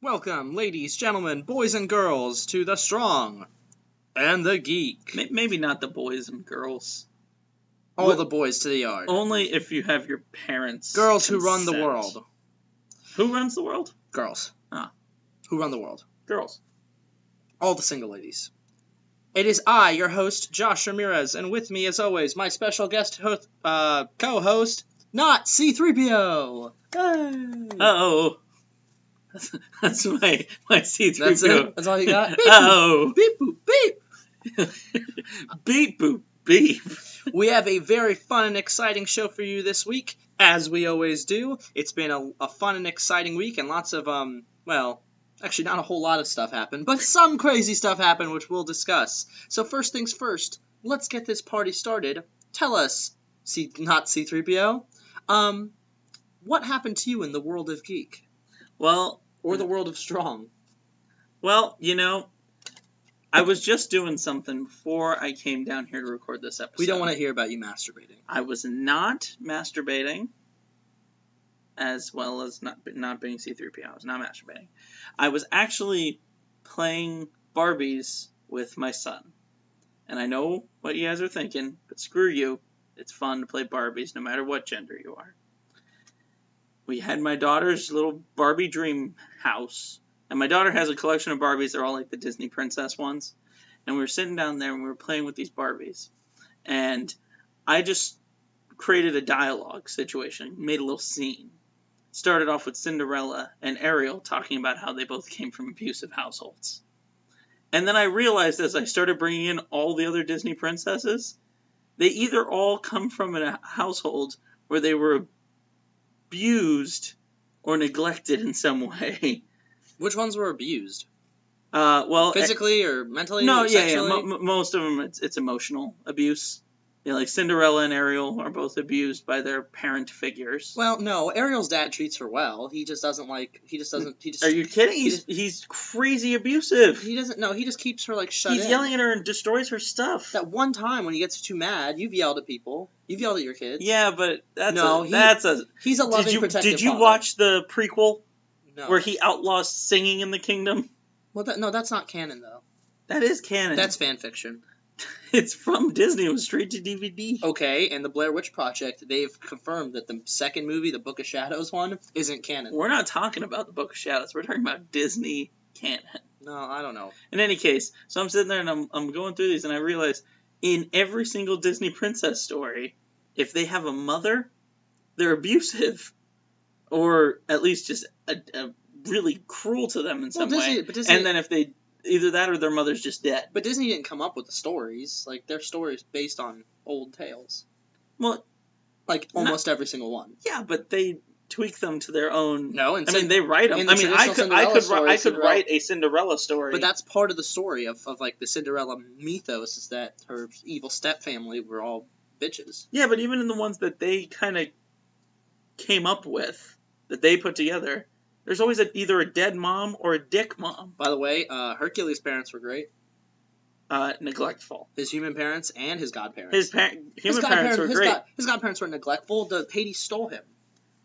Welcome, ladies, gentlemen, boys and girls, to the Strong and the Geek. Maybe not the boys and girls. All the boys to the yard. Only if you have your parents' Girls consent. who run the world. Who runs the world? Girls. Ah. Who run the world. Girls. All the single ladies. It is I, your host, Josh Ramirez, and with me, as always, my special guest co-host, not C-3PO. Hey. Uh-oh. That's my C-3PO. That's it? That's all you got? Beep, Uh-oh. beep, boop, beep. Beep, boop, beep. We have a very fun and exciting show for you this week, as we always do. It's been a fun and exciting week, and lots of, actually not a whole lot of stuff happened, but some crazy stuff happened, which we'll discuss. So first things first, let's get this party started. Tell us, not C-3PO, what happened to you in the world of Geek? Well... Or the world of Strong? Well, I was just doing something before I came down here to record this episode. We don't want to hear about you masturbating. I was not masturbating, as well as not being C-3PO. I was not masturbating. I was actually playing Barbies with my son. And I know what you guys are thinking, but screw you. It's fun to play Barbies no matter what gender you are. We had my daughter's little Barbie dream house. And my daughter has a collection of Barbies. They're all like the Disney princess ones. And we were sitting down there and we were playing with these Barbies. And I just created a dialogue situation, made a little scene. Started off with Cinderella and Ariel talking about how they both came from abusive households. And then I realized as I started bringing in all the other Disney princesses, they either all come from a household where they were abused or neglected in some way. Which ones were abused? Well, physically or mentally? No, or yeah. Most of them, it's emotional abuse. Like Cinderella and Ariel are both abused by their parent figures. Well, no, Ariel's dad treats her well. He just doesn't like. He just. Are you kidding? He's crazy abusive. He doesn't. No, he just keeps her like shut in. He's yelling at her and destroys her stuff. That one time when he gets too mad, you've yelled at people. You've yelled at your kids. Yeah, but he's a loving, protective Did you father. watch the prequel? No. Where he outlaws singing in the kingdom? Well, that's not canon though. That is canon. That's fan fiction. It's from Disney. It was straight to DVD. Okay, and the Blair Witch Project, they've confirmed that the second movie, the Book of Shadows one, isn't canon. We're not talking about the Book of Shadows. We're talking about Disney canon. No, I don't know. In any case, so I'm sitting there and I'm going through these and I realize in every single Disney princess story, if they have a mother, they're abusive. Or at least just really cruel to them in some way. And then if they... Either that or their mother's just dead. But Disney didn't come up with the stories. Like, their stories based on old tales. Well... Like, almost every single one. Yeah, but they tweak them to their own... No, they write them. I could write a Cinderella story. But that's part of the story of like, the Cinderella mythos, is that her evil stepfamily were all bitches. Yeah, but even in the ones that they kind of came up with, that they put together... There's always either a dead mom or a dick mom. By the way, Hercules' parents were great. Neglectful. His human parents and his godparents. His parents were great. His godparents were neglectful. Hades stole him.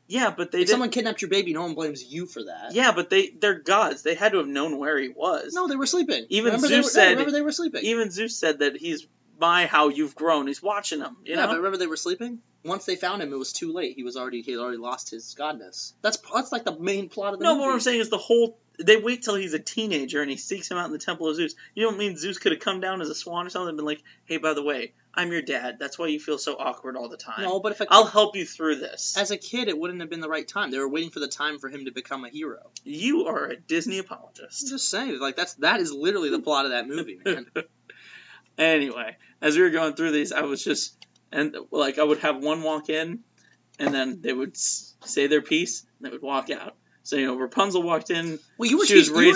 Yeah, but if someone kidnapped your baby, no one blames you for that. Yeah, but they're gods. They had to have known where he was. No, they were sleeping. Remember they were sleeping. Even Zeus said that he's by how you've grown. He's watching them. You know? But remember they were sleeping? Once they found him, it was too late. He had already lost his godness. That's like the main plot of the movie. No, but what I'm saying is they wait till he's a teenager and he seeks him out in the Temple of Zeus. You don't mean Zeus could have come down as a swan or something and been like, hey, by the way, I'm your dad. That's why you feel so awkward all the time. No, but I'll help you through this. As a kid, it wouldn't have been the right time. They were waiting for the time for him to become a hero. You are a Disney apologist. I'm just saying, like that is literally the plot of that movie, man. Anyway, as we were going through these, I was just, I would have one walk in, and then they would say their piece, and they would walk out. So, Rapunzel walked in. Well, you were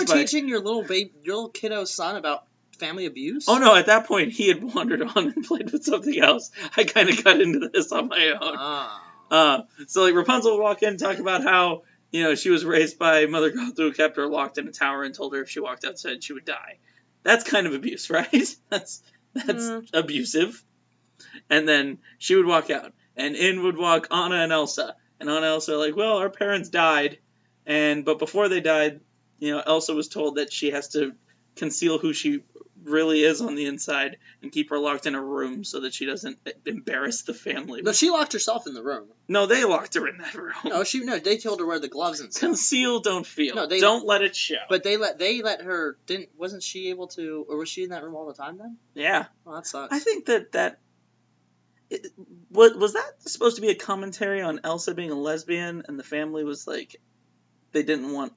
teaching your little kiddo son about family abuse? Oh, no, at that point, he had wandered on and played with something else. I kind of got into this on my own. So, Rapunzel would walk in and talk about how, she was raised by Mother Gothel who kept her locked in a tower and told her if she walked outside, she would die. That's kind of abuse, right? That's abusive. And then she would walk out, and in would walk Anna and Elsa. And Anna and Elsa are like, well, our parents died, but before they died, Elsa was told that she has to conceal who she really is on the inside and keep her locked in a room so that she doesn't embarrass the family. No, she locked herself in the room. No, they locked her in that room. No, they told her wear the gloves and stuff. Conceal, don't feel. No, don't let it show. But they let her. Wasn't she able to, or was she in that room all the time then? Yeah. Oh, that sucks. I think that was that supposed to be a commentary on Elsa being a lesbian, and the family was like, they didn't want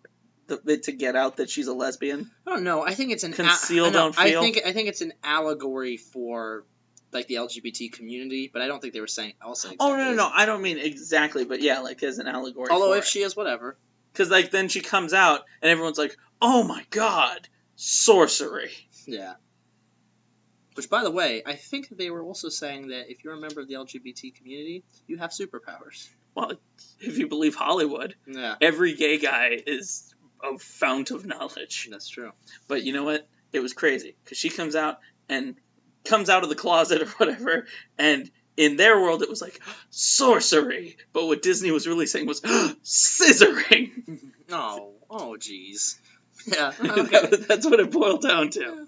it to get out that she's a lesbian. I don't know. I think it's an conceal, don't feel. I think it's an allegory for like the LGBT community, but I don't think they were saying Elsa. Exactly. Oh no, I don't mean exactly, but yeah, like as an allegory. Although if she is, whatever. Because like then she comes out and everyone's like, oh my god, sorcery. Yeah. Which, by the way, I think they were also saying that if you're a member of the LGBT community, you have superpowers. Well, if you believe Hollywood, yeah, every gay guy is a fount of knowledge. That's true. But you know what? It was crazy because she comes out of the closet or whatever, and in their world it was like sorcery. But what Disney was really saying was scissoring. Oh, jeez. Yeah, okay. That's what it boiled down to. Yeah.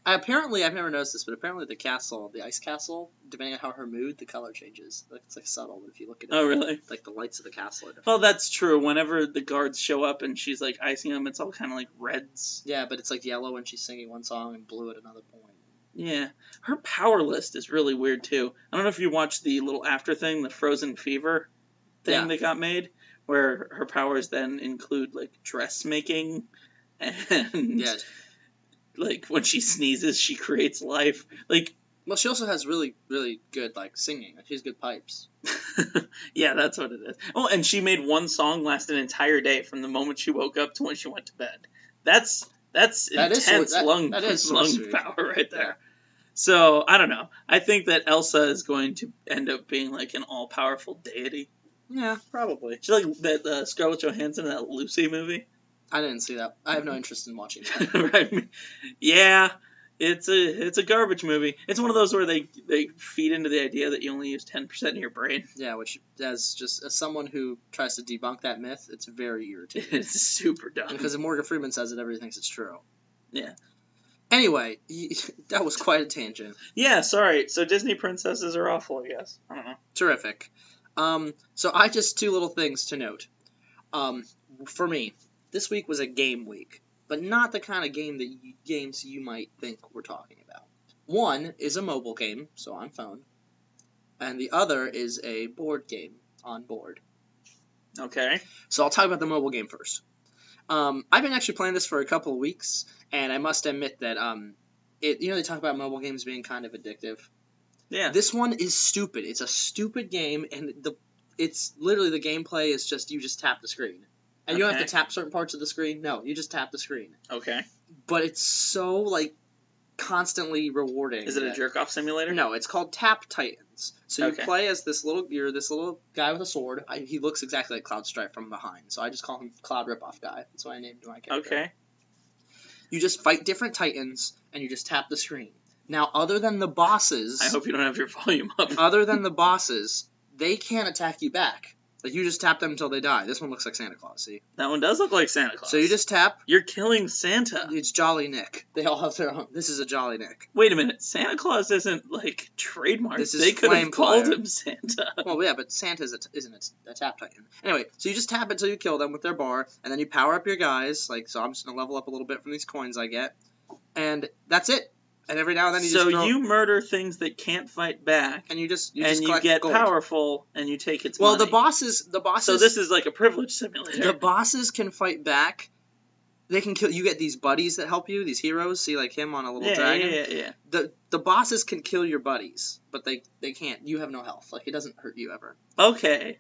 Apparently, I've never noticed this, but apparently the ice castle, depending on how her mood, the color changes. Like, it's like subtle, but if you look at it, oh really? Like the lights of the castle are different. Well, that's true. Whenever the guards show up and she's like icing them, it's all kind of like reds. Yeah, but it's like yellow when she's singing one song and blue at another point. Yeah, her power list is really weird too. I don't know if you watched the little after thing, the Frozen Fever thing that got made, where her powers then include like dressmaking and. Yeah. Like, when she sneezes, she creates life. Like, well, she also has really, really good, like, singing. She has good pipes. yeah, that's what it is. Oh, and she made one song last an entire day from the moment she woke up to when she went to bed. That's intense lung power right there. Yeah. So, I don't know. I think that Elsa is going to end up being, like, an all-powerful deity. Yeah, probably. She's like that Scarlett Johansson in that Lucy movie. I didn't see that. I have no interest in watching that. Right. Yeah, it's a garbage movie. It's one of those where they feed into the idea that you only use 10% of your brain. Yeah, which as someone who tries to debunk that myth, it's very irritating. It's super dumb. Because if Morgan Freeman says it, everybody thinks it's true. Yeah. Anyway, that was quite a tangent. Yeah, sorry. So Disney princesses are awful, I guess. I don't know. Terrific. So I just two little things to note. For me, this week was a game week, but not the kind of games you might think we're talking about. One is a mobile game, so on phone, and the other is a board game on board. Okay. So I'll talk about the mobile game first. I've been actually playing this for a couple of weeks, and I must admit that they talk about mobile games being kind of addictive. Yeah. This one is stupid. It's a stupid game, and it's literally the gameplay is just you just tap the screen. And you don't have to tap certain parts of the screen. No, you just tap the screen. Okay. But it's so, like, constantly rewarding. Is it a jerk-off simulator? No, it's called Tap Titans. So you play as this little guy with a sword. He looks exactly like Cloud Strife from behind. So I just call him Cloud Ripoff Guy. That's why I named my character. Okay. You just fight different Titans, and you just tap the screen. Now, other than the bosses... I hope you don't have your volume up. Other than the bosses, they can't attack you back. Like, you just tap them until they die. This one looks like Santa Claus, see? That one does look like Santa Claus. So you just tap. You're killing Santa. It's Jolly Nick. They all have their own. This is a Jolly Nick. Wait a minute. Santa Claus isn't, like, trademarked. They could have called him Santa. Well, yeah, but Santa isn't a tap titan. Anyway, so you just tap until you kill them with their bar, and then you power up your guys. Like, so I'm just going to level up a little bit from these coins I get. And that's it. And every now and then you murder things that can't fight back, and you get gold. Powerful, and you take its money. Well, the bosses. So this is like a privilege simulator. The bosses can fight back. They can kill. You get these buddies that help you. These heroes. See, like him on a little dragon. Yeah. The bosses can kill your buddies, but they can't. You have no health. Like, it doesn't hurt you ever. Okay.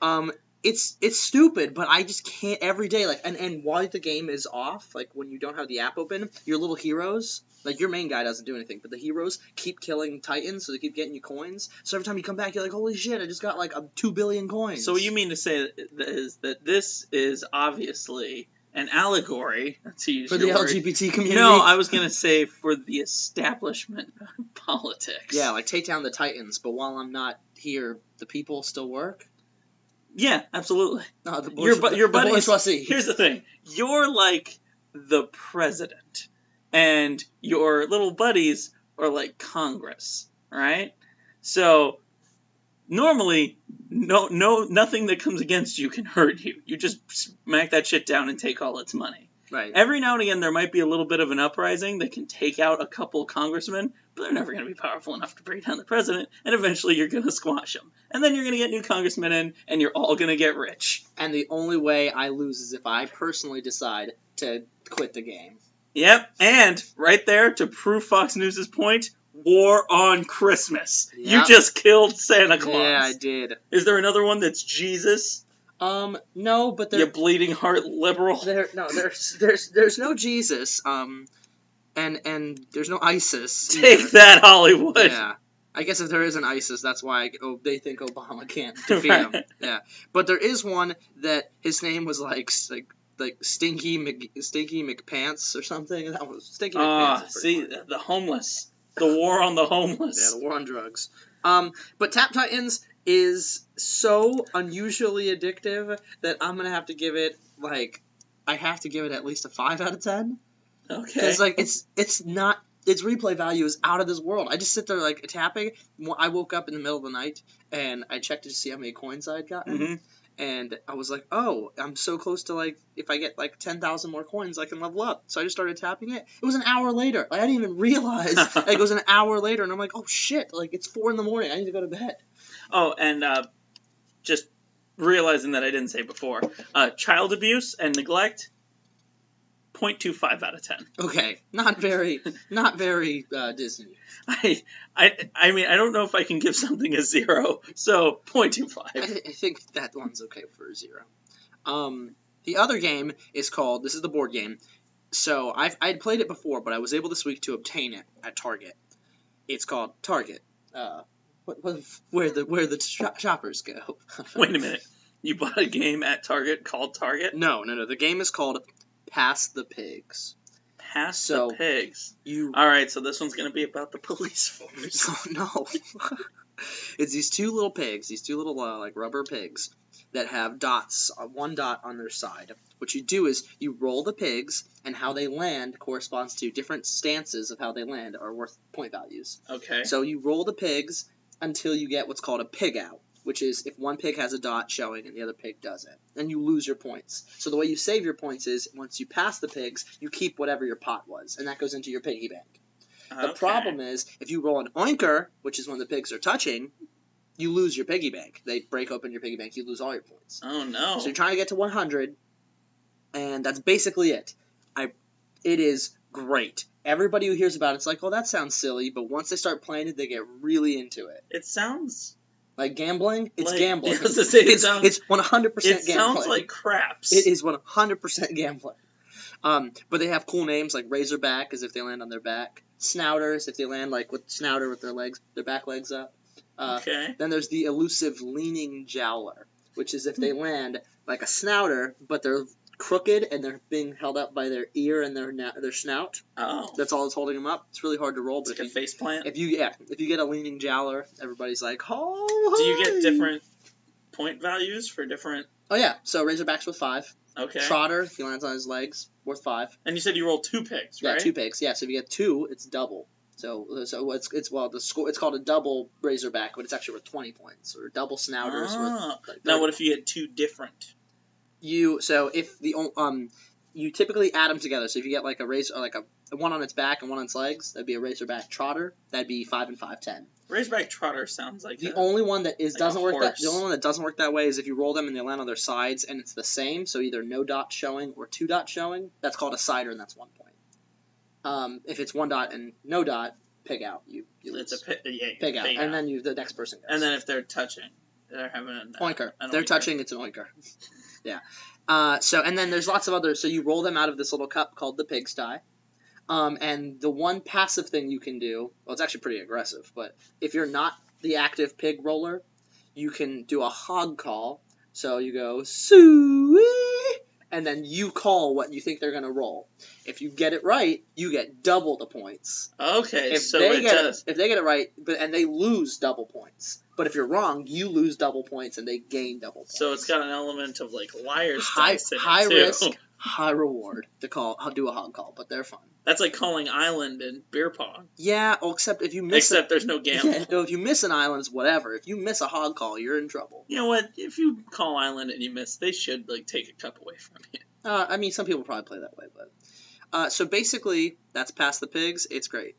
It's stupid, but I just can't every day. Like, and while the game is off, like when you don't have the app open, your little heroes, like your main guy doesn't do anything, but the heroes keep killing titans, so they keep getting you coins. So every time you come back, you're like, holy shit, I just got like 2 billion coins. So what you mean to say is that this is obviously an allegory, to use for the LGBT community? No, I was going to say for the establishment of politics. Yeah, like take down the titans, but while I'm not here, the people still work? Yeah, absolutely. No, your buddies. Bourgeoisie. Here's the thing: you're like the president, and your little buddies are like Congress, right? So normally, nothing that comes against you can hurt you. You just smack that shit down and take all its money. Right. Every now and again, there might be a little bit of an uprising that can take out a couple congressmen, but they're never going to be powerful enough to bring down the president, and eventually you're going to squash them. And then you're going to get new congressmen in, and you're all going to get rich. And the only way I lose is if I personally decide to quit the game. Yep, and right there, to prove Fox News' point, War on Christmas. Yep. You just killed Santa Claus. Yeah, I did. Is there another one that's Jesus? No, but You bleeding heart liberal. There's no Jesus. And there's no ISIS. Take that, Hollywood. Yeah. I guess if there is an ISIS, that's why they think Obama can't defeat him. Yeah. But there is one that his name was like Stinky McPants or something. That was Stinky McPants. See, the homeless. The war on the homeless. Yeah, the war on drugs. But Tap Titans is so unusually addictive that I'm gonna have to give it at least a 5 out of 10. Okay. Because its replay value is out of this world. I just sit there tapping. I woke up in the middle of the night and I checked to see how many coins I had gotten. Mm-hmm. And I was like, oh, I'm so close to, if I get, 10,000 more coins, I can level up. So I just started tapping it. It was an hour later. I didn't even realize. It was an hour later, and I'm like, oh, shit. It's 4 in the morning. I need to go to bed. Oh, and just realizing that I didn't say before, child abuse and neglect, 0.25 out of 10. Okay. Not very Disney. I mean, I don't know if I can give something a 0, so 0.25. I think that one's okay for a 0. The other game is called, this is the board game, so I'd played it before, but I was able this week to obtain it at Target. It's called Target, where the shoppers go. Wait a minute, you bought a game at Target called Target? No, the game is called Pass the Pigs. Pass the pigs. Alright, so this one's going to be about the police force. Oh, no. It's these two little pigs, these two little, rubber pigs that have dots, one dot on their side. What you do is you roll the pigs, and how they land corresponds to different stances of how they land are worth point values. Okay. So you roll the pigs until you get what's called a pig out, which is if one pig has a dot showing and the other pig doesn't. Then you lose your points. So the way you save your points is once you pass the pigs, you keep whatever your pot was, and that goes into your piggy bank. The problem is, if you roll an oinker, which is when the pigs are touching, you lose your piggy bank. They break open your piggy bank, you lose all your points. Oh, no. So you're trying to get to 100, and that's basically it. It is great. Everybody who hears about it's like, oh, that sounds silly, but once they start playing it, they get really into it. It sounds... Like gambling? It's gambling. I was gonna say, it's 100% gambling. It sounds like craps. It is 100% gambling. But they have cool names like Razorback, as if they land on their back. Snouters, if they land with snouter with their back legs up. Okay. Then there's the elusive Leaning Jowler, which is if they land like a snouter, but they're crooked and they're being held up by their ear and their snout. Oh. That's all that's holding them up. It's really hard to roll. It's like a face plant? If you get a Leaning Jowler, everybody's like, oh, do you get different point values for different... Oh, yeah. So Razorback's with 5. Okay. Trotter, if he lands on his legs, worth 5. And you said you rolled 2 pigs, right? Yeah, 2 pigs. Yeah, so if you get 2, it's double. So the score, it's called a double Razorback, but it's actually worth 20 points. Or double Snouters worth... Now, what if you get 2 different? You typically add them together. So if you get like a razor, like a one on its back and one on its legs, that'd be a Razorback Trotter. That'd be 5 and 5, 10. Razorback Trotter sounds like the only one that doesn't work that way is if you roll them and they land on their sides and it's the same. So either no dot showing or 2 dot showing. That's called a cider, and that's 1 point. If it's 1 dot and no dot, pig out. You lose. It's a pig out, and then the next person goes. And then if they're touching, they're having an oinker. They're oinker. touching. It's an oinker. Yeah. And then there's lots of other. So you roll them out of this little cup called the pigsty. And the one passive thing you can do, well, it's actually pretty aggressive, but if you're not the active pig roller, you can do a hog call. So you go, suey, and then you call what you think they're going to roll. If you get it right, you get double the points. Okay, If they get it right, and they lose double points. But if you're wrong, you lose double points and they gain double points. So it's got an element of like liar's high dice in it high too. high reward to do a hog call, but they're fun. That's like calling island in beer pong. Yeah, well, except if you miss there's no gamble. Yeah, no, if you miss an island, it's whatever. If you miss a hog call, you're in trouble. You know what? If you call island and you miss, they should like take a cup away from you. I mean, some people probably play that way, but so basically, that's Pass the Pigs. It's great.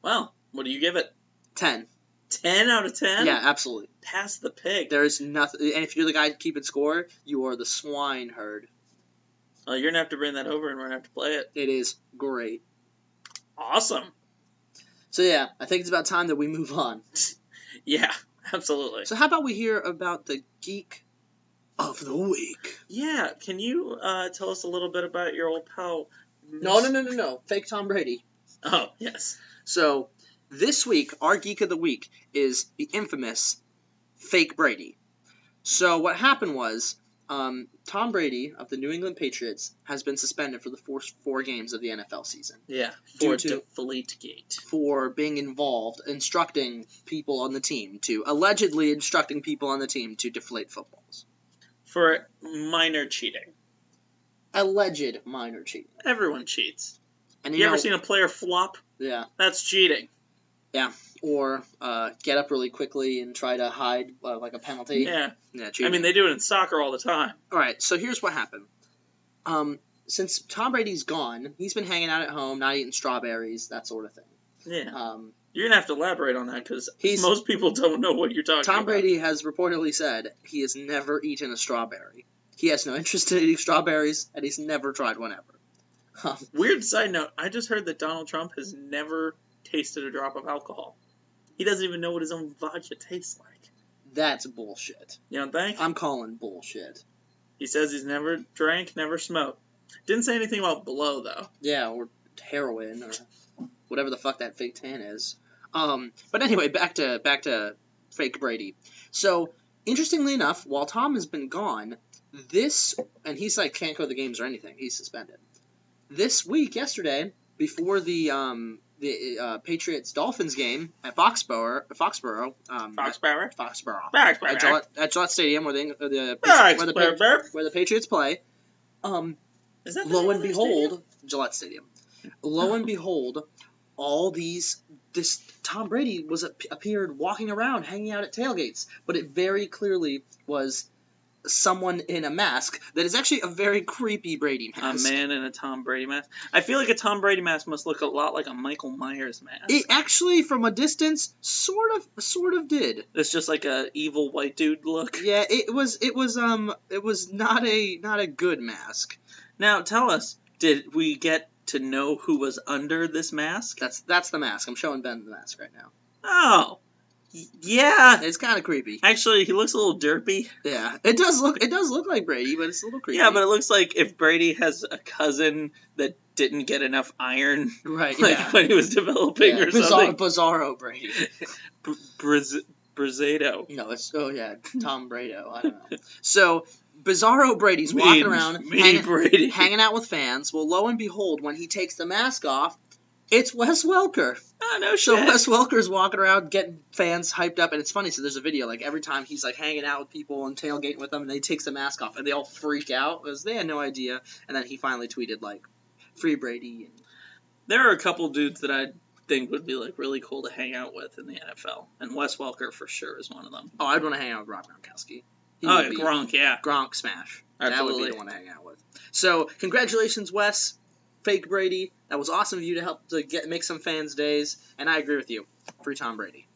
Well, what do you give it? 10. 10 out of 10? Yeah, absolutely. Pass the pig. There's nothing, and if you're the guy keeping score, you are the swine herd. Well, you're gonna have to bring that over, and we're gonna have to play it. It is great. Awesome. So yeah, I think it's about time that we move on. Yeah, absolutely. So how about we hear about the Geek of the Week? Yeah, can you tell us a little bit about your old pal? No. Fake Tom Brady. Oh, yes. So this week, our Geek of the Week is the infamous Fake Brady. So what happened was, Tom Brady of the New England Patriots has been suspended for the first 4 games of the NFL season. Yeah, Due for to- Deflategate. For being involved, instructing people on the team allegedly instructing people on the team to deflate footballs. For minor cheating. Alleged minor cheating. Everyone cheats. And You ever seen a player flop? Yeah. That's cheating. Or get up really quickly and try to hide like a penalty. Yeah. Yeah, I cheating. mean, they do it in soccer all the time. All right, so here's what happened. Since Tom Brady's gone, he's been hanging out at home, not eating strawberries, that sort of thing. Yeah. You're going to have to elaborate on that because He's- most people don't know what you're talking about. Tom Brady has reportedly said he has never eaten a strawberry. He has no interest in eating strawberries, and he's never tried one ever. Weird side note, I just heard that Donald Trump has never tasted a drop of alcohol. He doesn't even know what his own vodka tastes like. That's bullshit. You don't think? I'm calling bullshit. He says he's never drank, never smoked. Didn't say anything about blow, though. Yeah, or heroin, or whatever the fuck that fake tan is. But anyway, back to Fake Brady. So, interestingly enough, while Tom has been gone, and he's like can't go to the games or anything. He's suspended. This week, yesterday, before the Patriots-Dolphins game at Foxborough, at Gillette Stadium, where the Patriots play. Is that the Lo name and of their behold, stadium? Gillette Stadium. Lo and behold, this Tom Brady appeared walking around, hanging out at tailgates, but it very clearly was someone in a mask that is actually a very creepy Brady mask. A man in a Tom Brady mask. I feel like a Tom Brady mask must look a lot like a Michael Myers mask. It actually, from a distance, sort of did. It's just like a evil white dude look. Yeah, it was not a good mask. Now, tell us, did we get to know who was under this mask? That's the mask. I'm showing Ben the mask right now. Oh, yeah. It's kind of creepy. Actually, he looks a little derpy. Yeah, it does look like Brady, but it's a little creepy. Yeah, but it looks like if Brady has a cousin that didn't get enough iron, right? like Yeah, when he was developing or something. Bizarro Brady. Brazado. No, it's Tom Brado. I don't know. So Bizarro Brady's walking around, hanging out with fans. Well, lo and behold, when he takes the mask off, it's Wes Welker. Oh, no shit. So Wes Welker's walking around getting fans hyped up, and it's funny. So there's a video like every time he's like hanging out with people and tailgating with them, and he takes the mask off, and they all freak out because they had no idea. And then he finally tweeted like, "Free Brady." And there are a couple dudes that I think would be like really cool to hang out with in the NFL, and Wes Welker for sure is one of them. Oh, I'd want to hang out with Rob Gronkowski. Oh, yeah, Gronk, yeah. Gronk smash. Absolutely. That would be the one to hang out with. So, congratulations, Wes. Fake Brady. That was awesome of you to help to make some fans' days, and I agree with you. Free Tom Brady.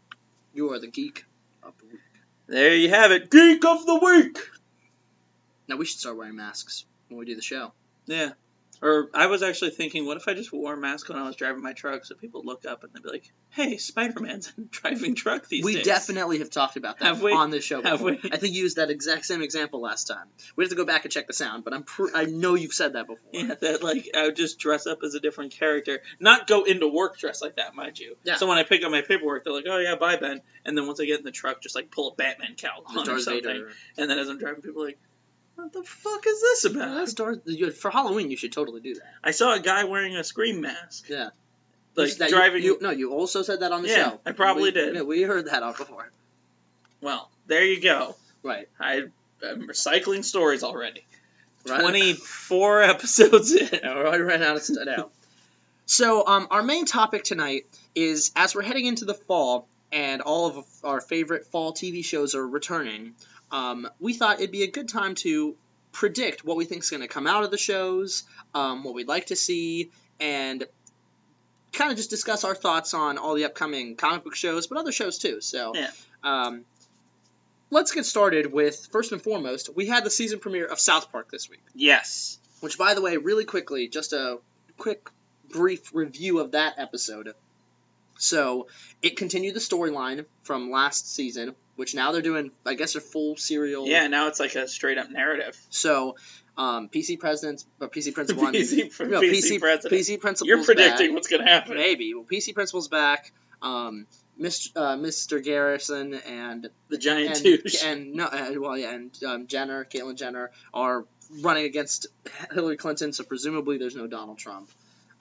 You are the Geek of the Week. There you have it. Geek of the Week! Now, we should start wearing masks when we do the show. Yeah. Or I was actually thinking, what if I just wore a mask when I was driving my truck so people look up and they'd be like, hey, Spider-Man's driving truck these days. We definitely have talked about that on this show before. I think you used that exact same example last time. We have to go back and check the sound, but I know you've said that before. Yeah, that like I would just dress up as a different character. Not go into work dressed like that, mind you. Yeah. So when I pick up my paperwork, they're like, oh yeah, bye, Ben. And then once I get in the truck, just like pull a Batman cowl on or something. Vader. And then as I'm driving, people are like, what the fuck is this about? For Halloween, you should totally do that. I saw a guy wearing a Scream mask. Yeah. Like driving. You also said that on the show. Yeah, I probably did. Yeah, we heard that before. Well, there you go. Right. I'm recycling stories already. Right? 24 episodes in. Yeah, we already ran out of stuff now. So, our main topic tonight is, as we're heading into the fall, and all of our favorite fall TV shows are returning, we thought it'd be a good time to predict what we think is going to come out of the shows, what we'd like to see, and kind of just discuss our thoughts on all the upcoming comic book shows, but other shows too. So, Yeah. Let's get started with, first and foremost, we had the season premiere of South Park this week. Yes. Which, by the way, really quickly, just a quick, brief review of that episode. So, it continued the storyline from last season, which now they're doing, I guess, a full serial. Yeah, now it's like a straight-up narrative. So, PC President 1. PC President. PC Principal's You're predicting back. what's going to happen. Maybe. Well, PC Principal's back. Mr. Garrison and the giant douche. And Jenner, Caitlyn Jenner, are running against Hillary Clinton, so presumably there's no Donald Trump.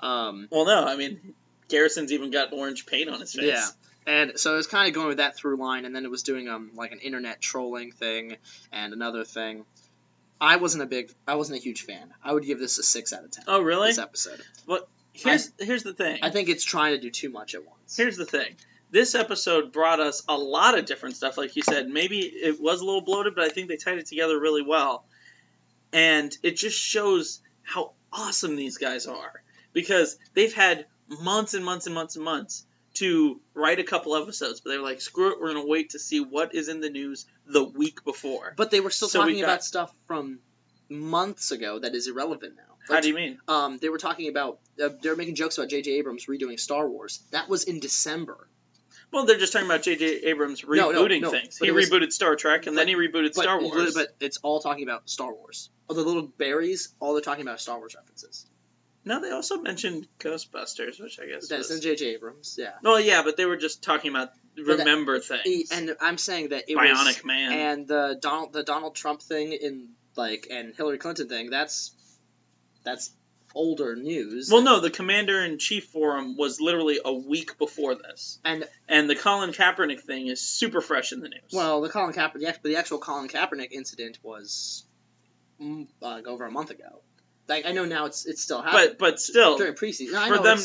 Well, no, I mean, Garrison's even got orange paint on his face. Yeah, and so it was kind of going with that through line, and then it was doing like an internet trolling thing and another thing. I wasn't a huge fan. I would give this a 6 out of 10. Oh, really? This episode. Well, here's the thing. I think it's trying to do too much at once. Here's the thing. This episode brought us a lot of different stuff, like you said. Maybe it was a little bloated, but I think they tied it together really well. And it just shows how awesome these guys are. Because they've had months and months and months and months to write a couple episodes. But they were like, screw it, we're going to wait to see what is in the news the week before. But they were still talking about stuff from months ago that is irrelevant now. Like, how do you mean? They were talking about, they were making jokes about J.J. Abrams redoing Star Wars. That was in December. Well, they're just talking about J.J. Abrams rebooting things. He rebooted Star Trek, and then he rebooted Star Wars. But it's all talking about Star Wars. Oh, the little berries, all they're talking about is Star Wars references. No, they also mentioned Ghostbusters, which I guess that's in J.J. Abrams, yeah. Well, yeah, but they were just talking about things. And I'm saying that it Bionic was... Man. And the Donald Trump thing and Hillary Clinton thing, that's older news. Well, no, the Commander-in-Chief forum was literally a week before this. And the Colin Kaepernick thing is super fresh in the news. Well, the actual Colin Kaepernick incident was over a month ago. Like, I know now it's still happening. But still, during preseason. No, for them,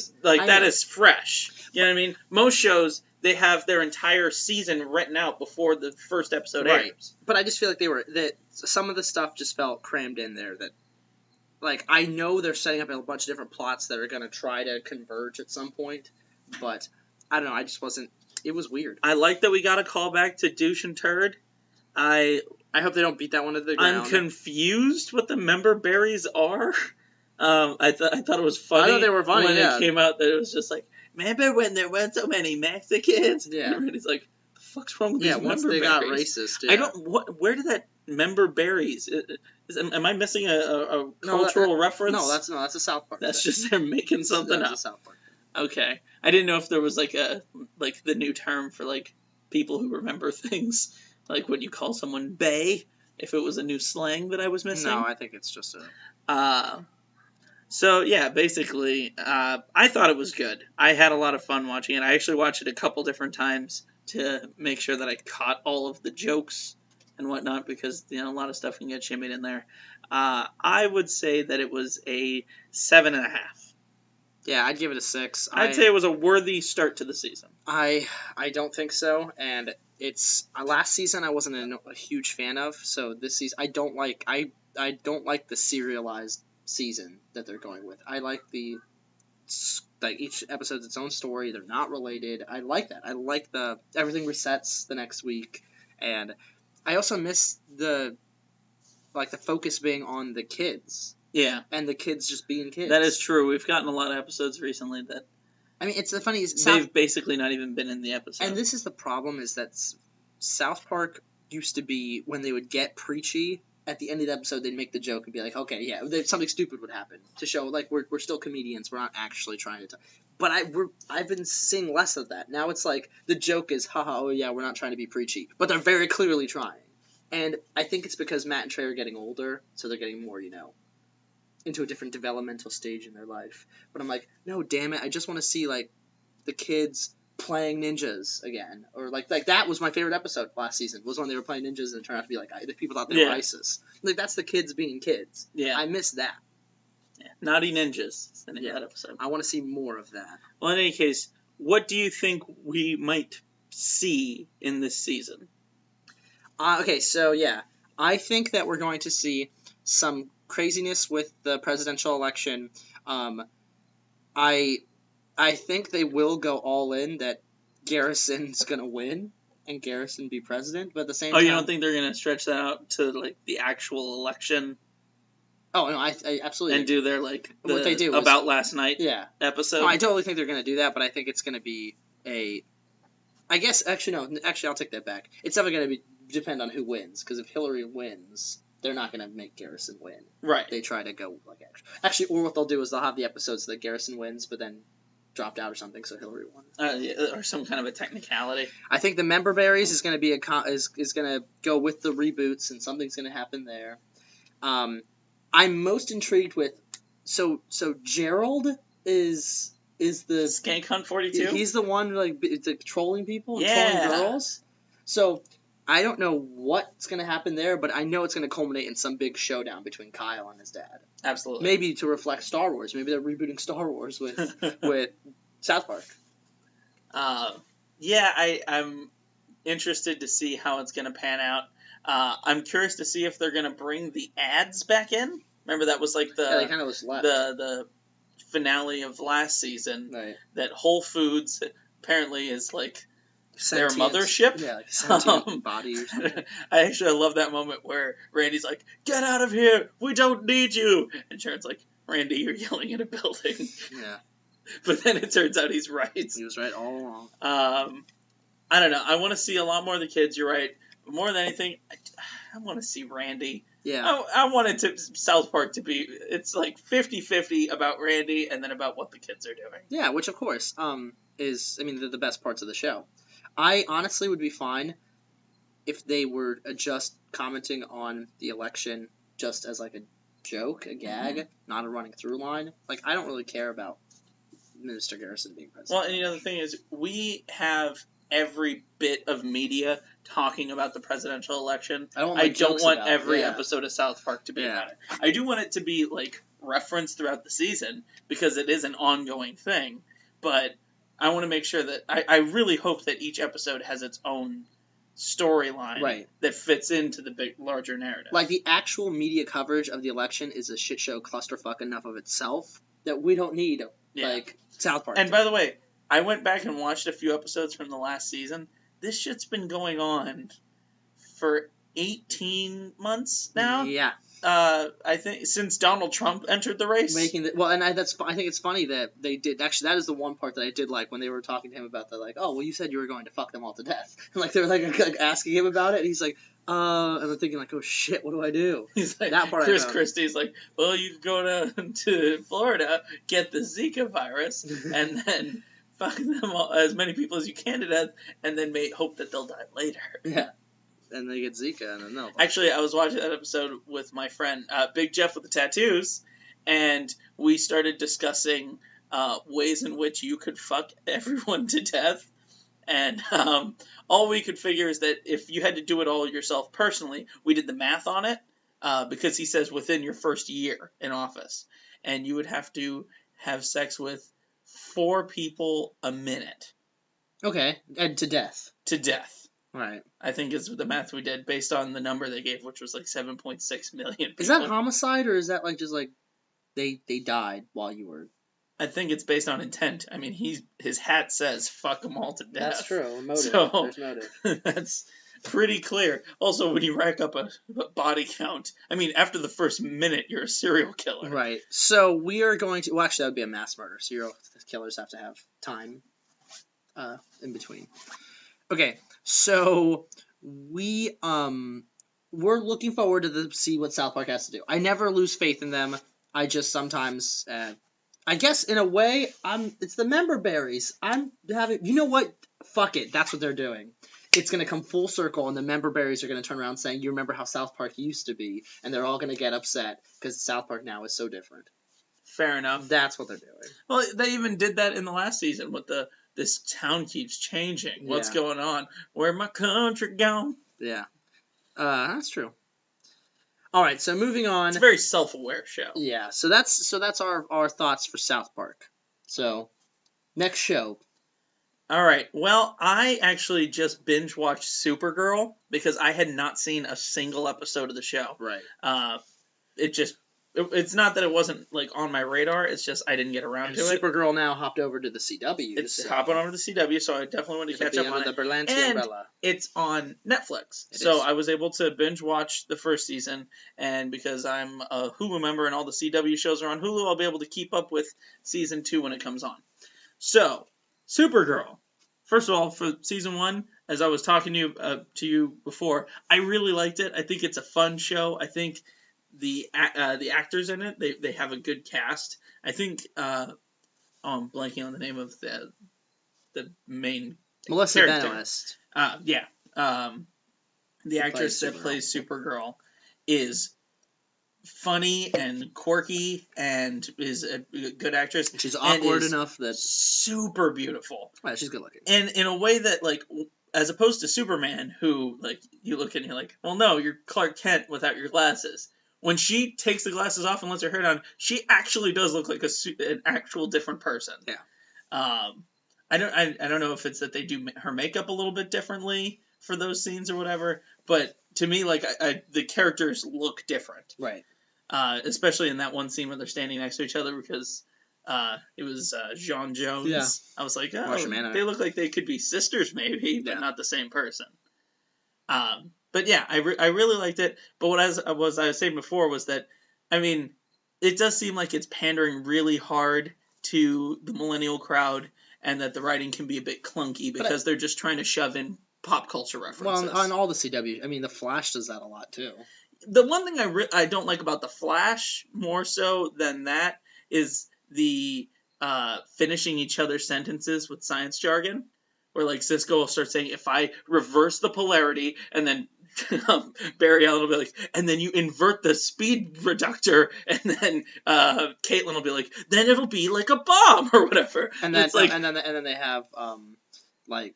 that is fresh. You know what I mean? Most shows, they have their entire season written out before the first episode airs. But I just feel like that some of the stuff just felt crammed in there that, like, I know they're setting up a bunch of different plots that are going to try to converge at some point, but I don't know, I just wasn't, it was weird. I like that we got a callback to Douche and Turd. I hope they don't beat that one to the ground. I'm confused what the member berries are. I thought it was funny. I thought they were funny, when it came out that it was just like, remember when there weren't so many Mexicans? Yeah. And everybody's like, the fuck's wrong with these member berries? Yeah, once they got racist, yeah. I don't, where did that member berries? Am I missing a cultural reference? No, that's a South Park. That's just they're making something up. That's a South Park. Okay. I didn't know if there was like the new term for like people who remember things. Like when you call someone bae, if it was a new slang that I was missing. No, I think it's just a... So, yeah, basically, I thought it was good. I had a lot of fun watching it. I actually watched it a couple different times to make sure that I caught all of the jokes and whatnot, because, you know, a lot of stuff can get shimmied in there. I would say that it was a 7.5. Yeah, I'd give it a 6. I'd say it was a worthy start to the season. I don't think so, and it's... last season I wasn't a huge fan of, so this season I don't like the serialized season that they're going with. I like each episode's its own story. They're not related. I like that. I like everything resets the next week, and I also miss the focus being on the kids. Yeah. And the kids just being kids. That is true. We've gotten a lot of episodes recently that... I mean, it's the funny... They've basically not even been in the episode. And this is the problem, is that South Park used to be, when they would get preachy, at the end of the episode, they'd make the joke and be like, okay, yeah, something stupid would happen to show, like, we're still comedians, we're not actually trying to... But I've been seeing less of that. Now it's like, the joke is, haha, oh yeah, we're not trying to be preachy. But they're very clearly trying. And I think it's because Matt and Trey are getting older, so they're getting more, into a different developmental stage in their life. But I'm like, no, damn it, I just want to see, like, the kids playing ninjas again, or like that was my favorite episode last season. Was when they were playing ninjas and it turned out to be like people thought they were ISIS. Like that's the kids being kids. Yeah, I miss that. Yeah. Naughty Ninjas is the name of that episode. I want to see more of that. Well, in any case, what do you think we might see in this season? Okay, so yeah, I think that we're going to see some craziness with the presidential election. I think they will go all in that Garrison's gonna win and Garrison be president, but at the same time... Oh, you don't think they're gonna stretch that out to like the actual election? Oh no, I absolutely. And do their what they do about last night episode. No, I totally think they're gonna do that, but I think it's gonna be a. I guess actually I'll take that back. It's definitely gonna depend on who wins, because if Hillary wins, they're not gonna make Garrison win. Right. They try to go like actually, or what they'll do is they'll have the episodes that Garrison wins, but then dropped out or something, so Hillary won. Or some kind of a technicality. I think the member berries is gonna be is gonna go with the reboots, and something's gonna happen there. I'm most intrigued with so Gerald is the Skank Hunt 42. He's the one trolling people and trolling girls. So I don't know what's gonna happen there, but I know it's gonna culminate in some big showdown between Kyle and his dad. Absolutely. Maybe to reflect Star Wars. Maybe they're rebooting Star Wars with with South Park. Yeah, I'm interested to see how it's gonna pan out. I'm curious to see if they're gonna bring the ads back in. Remember that was like they kind of was left. the finale of last season. Right. That Whole Foods apparently is like their Sentient. mothership. Yeah, like sentient body or something. I love that moment where Randy's like, "Get out of here! We don't need you!" And Sharon's like, "Randy, you're yelling at a building." Yeah. But then it turns out he's right. He was right all along. I don't know. I want to see a lot more of the kids. You're right. But more than anything, I want to see Randy. Yeah. I wanted South Park to be, it's like 50-50 about Randy and then about what the kids are doing. Yeah, which of course is, the best parts of the show. I honestly would be fine if they were just commenting on the election just as like a joke, a gag, not a running through line. Like, I don't really care about Minister Garrison being president. Well, and the thing is, we have every bit of media talking about the presidential election. I don't want every episode of South Park to be about it. I do want it to be like referenced throughout the season because it is an ongoing thing, but I want to make sure that I really hope that each episode has its own storyline that fits into the larger narrative. Like, the actual media coverage of the election is a shit show clusterfuck enough of itself that we don't need like South Park. And by the way, I went back and watched a few episodes from the last season. This shit's been going on for 18 months now. Yeah. I think since Donald Trump entered the race. I think it's funny that they did. Actually, that is the one part that I did like when they were talking to him about well, you said you were going to fuck them all to death. And like they were like asking him about it, and he's like, and I'm thinking like, oh shit, what do I do? He's like, that part Chris Christie's like, well, you could go to Florida, get the Zika virus, and then fuck them all, as many people as you can to death, and then hope that they'll die later. Yeah. And they get Zika, and then they'll... Actually, I was watching that episode with my friend, Big Jeff with the tattoos, and we started discussing ways in which you could fuck everyone to death. And all we could figure is that if you had to do it all yourself personally, we did the math on it, because he says within your first year in office. And you would have to have sex with 4 people a minute. Okay, and to death. To death. Right. I think is the math we did based on the number they gave, which was like 7.6 million people. Is that homicide, or is that like just like they died while you were... I think it's based on intent. I mean, his hat says "fuck them all to death." That's true. Motive. So, there's motive. That's pretty clear. Also, when you rack up a body count, I mean, after the first minute, you're a serial killer. Right. So we are going to... Well, actually, that would be a mass murder. Serial killers have to have time in between. Okay, so we're looking forward to see what South Park has to do. I never lose faith in them. I just sometimes, I guess in a way, it's the member berries. You know what? Fuck it. That's what they're doing. It's going to come full circle, and the member berries are going to turn around saying, you remember how South Park used to be, and they're all going to get upset because South Park now is so different. Fair enough. That's what they're doing. Well, they even did that in the last season with the this town keeps changing. What's Yeah. going on? Where my country gone? Yeah. That's true. All right, so moving on. It's a very self-aware show. Yeah, so that's our thoughts for South Park. So, next show. All right. Well, I actually just binge watched Supergirl because I had not seen a single episode of the show. Right. It's not that it wasn't like on my radar. It's just I didn't get around to it. Supergirl now hopped over to the CW. It's hopping over to the CW, so I definitely want to catch up on it. The Berlanti And umbrella. it's on Netflix, It so is. I was able to binge watch the first season. And because I'm a Hulu member and all the CW shows are on Hulu, I'll be able to keep up with season 2 when it comes on. So, Supergirl. First of all, for season 1, as I was talking to you before, I really liked it. I think it's a fun show. I think the actors in it, they have a good cast. I think I'm blanking on the name of the main Melissa character. Benoist. The actress that plays Supergirl is funny and quirky and is a good actress. She's awkward enough that super beautiful. Well, she's good looking. And in a way that, like, as opposed to Superman, who, like, you look at and you're like, well, no, you're Clark Kent without your glasses. When she takes the glasses off and lets her hair down, she actually does look like an actual different person. Yeah. I don't know if it's that they do her makeup a little bit differently for those scenes or whatever, but to me, like, the characters look different. Right. Especially in that one scene where they're standing next to each other because it was John Jones. Yeah. I was like, Marcia Manhunter. they look like they could be sisters maybe, but not the same person. But yeah, I really liked it. But what I was saying before was that, I mean, it does seem like it's pandering really hard to the millennial crowd, and that the writing can be a bit clunky because they're just trying to shove in pop culture references. Well, on all the CW, I mean, The Flash does that a lot too. The one thing I don't like about The Flash more so than that is the finishing each other's sentences with science jargon, where like Cisco will start saying, if I reverse the polarity, and then Barry Allen will be like, and then you invert the speed reductor, and then Caitlin will be like, then it'll be like a bomb or whatever. And then it's like, and then they have like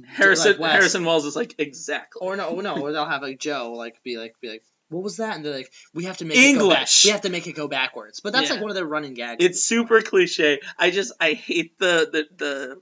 Harrison Wells is like, exactly. Or they'll have like Joe be like, what was that? And they're like, we have to make English. It go back. We have to make it go backwards. But that's Yeah. like one of their running gags. It's super cliche. I hate the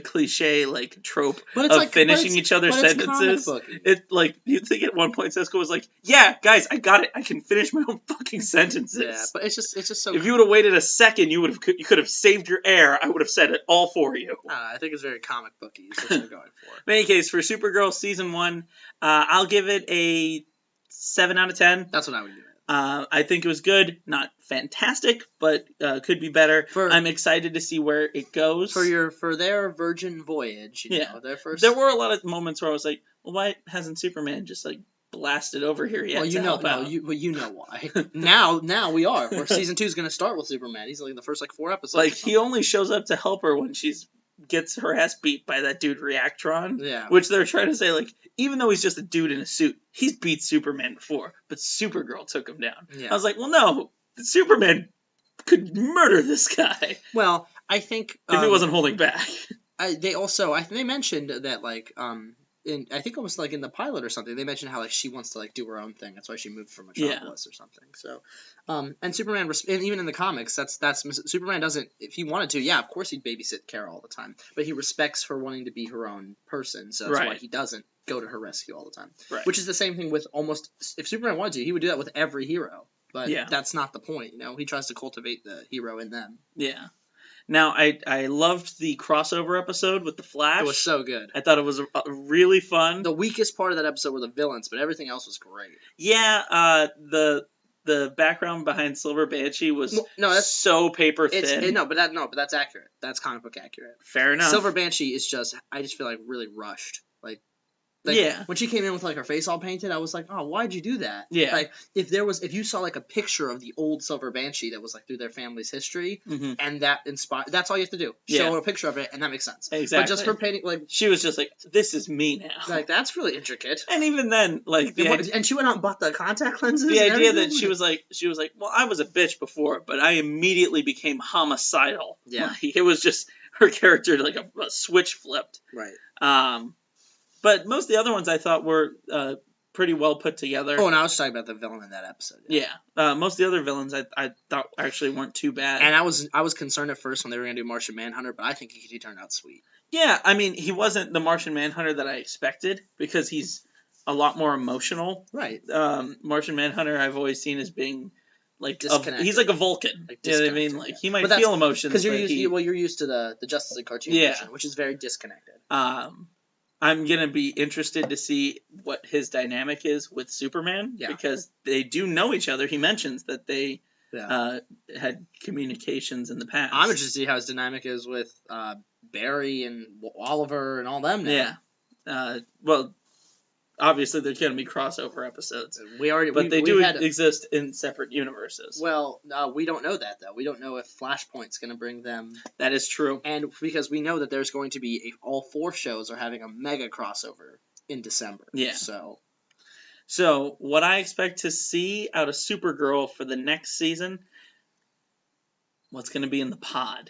cliche like trope but it's of like, finishing each other's sentences. It like you think at one point Cisco was like, "Yeah, guys, I got it. I can finish my own fucking sentences." Yeah, but it's just so. If you would have waited a second, you could have saved your air. I would have said it all for you. I think it's very comic booky. Is what they're going for. In any case, for Supergirl season 1, I'll give it a 7 out of 10. That's what I would do. I think it was good, not fantastic, but could be better. I'm excited to see where it goes. For their Virgin voyage, you know, their first. There were a lot of moments where I was like, well, why hasn't Superman just like blasted over here yet? Well, you know why. now we are. Where season 2 is going to start with Superman. He's like in the first 4 episodes. Like he only shows up to help her when she's gets her ass beat by that dude Reactron. Yeah. Which they're trying to say, like, even though he's just a dude in a suit, he's beat Superman before, but Supergirl took him down. Yeah. I was like, well, no, Superman could murder this guy. Well, I think if he wasn't holding back. They mentioned that like I think almost like in the pilot or something, they mentioned how like she wants to like do her own thing. That's why she moved from Metropolis or something. So, and Superman, and even in the comics, that's Superman doesn't. If he wanted to, yeah, of course he'd babysit Kara all the time. But he respects her wanting to be her own person, so that's why he doesn't go to her rescue all the time. Right. Which is the same thing with almost if Superman wanted to, he would do that with every hero. But that's not the point. You know, he tries to cultivate the hero in them. Yeah. Now, I loved the crossover episode with the Flash. It was so good. I thought it was really fun. The weakest part of that episode were the villains, but everything else was great. Yeah, the background behind Silver Banshee was that's so paper thin. But that's accurate. That's comic book accurate. Fair enough. Silver Banshee is just, I just feel like really rushed. Like when she came in with like her face all painted, I was like, oh, why'd you do that? Yeah. Like if you saw like a picture of the old Silver Banshee that was like through their family's history, and that inspired, that's all you have to do. Show a picture of it, and that makes sense. Exactly. But just her painting, like she was just like, this is me now. Like that's really intricate. And even then, like and she went out and bought the contact lenses. The idea that she was like, well, I was a bitch before, but I immediately became homicidal. Yeah. Like, it was just. her character like a switch flipped. Right. But most of the other ones I thought were pretty well put together. Oh, and I was talking about the villain in that episode. Yeah. Most of the other villains I thought actually weren't too bad. And I was concerned at first when they were going to do Martian Manhunter, but I think he turned out sweet. Yeah, I mean, he wasn't the Martian Manhunter that I expected because he's a lot more emotional. Right. Martian Manhunter I've always seen as being like Disconnected. he's like a Vulcan. Like you know what I mean? disconnected, Like yeah. he might But that's- feel emotions Because you're but you're used to the Justice League cartoon Yeah. version, which is very disconnected. I'm gonna be interested to see what his dynamic is with Superman because they do know each other. He mentions that they had communications in the past. I'm interested to see how his dynamic is with Barry and Oliver and all them now. Yeah. Well, obviously there's gonna be crossover episodes. But they do exist in separate universes. Well, we don't know that though. We don't know if Flashpoint's going to bring them. That is true. And because we know that there's going to be all 4 shows are having a mega crossover in December. Yeah. So what I expect to see out of Supergirl for the next season, what's going to be in the pod?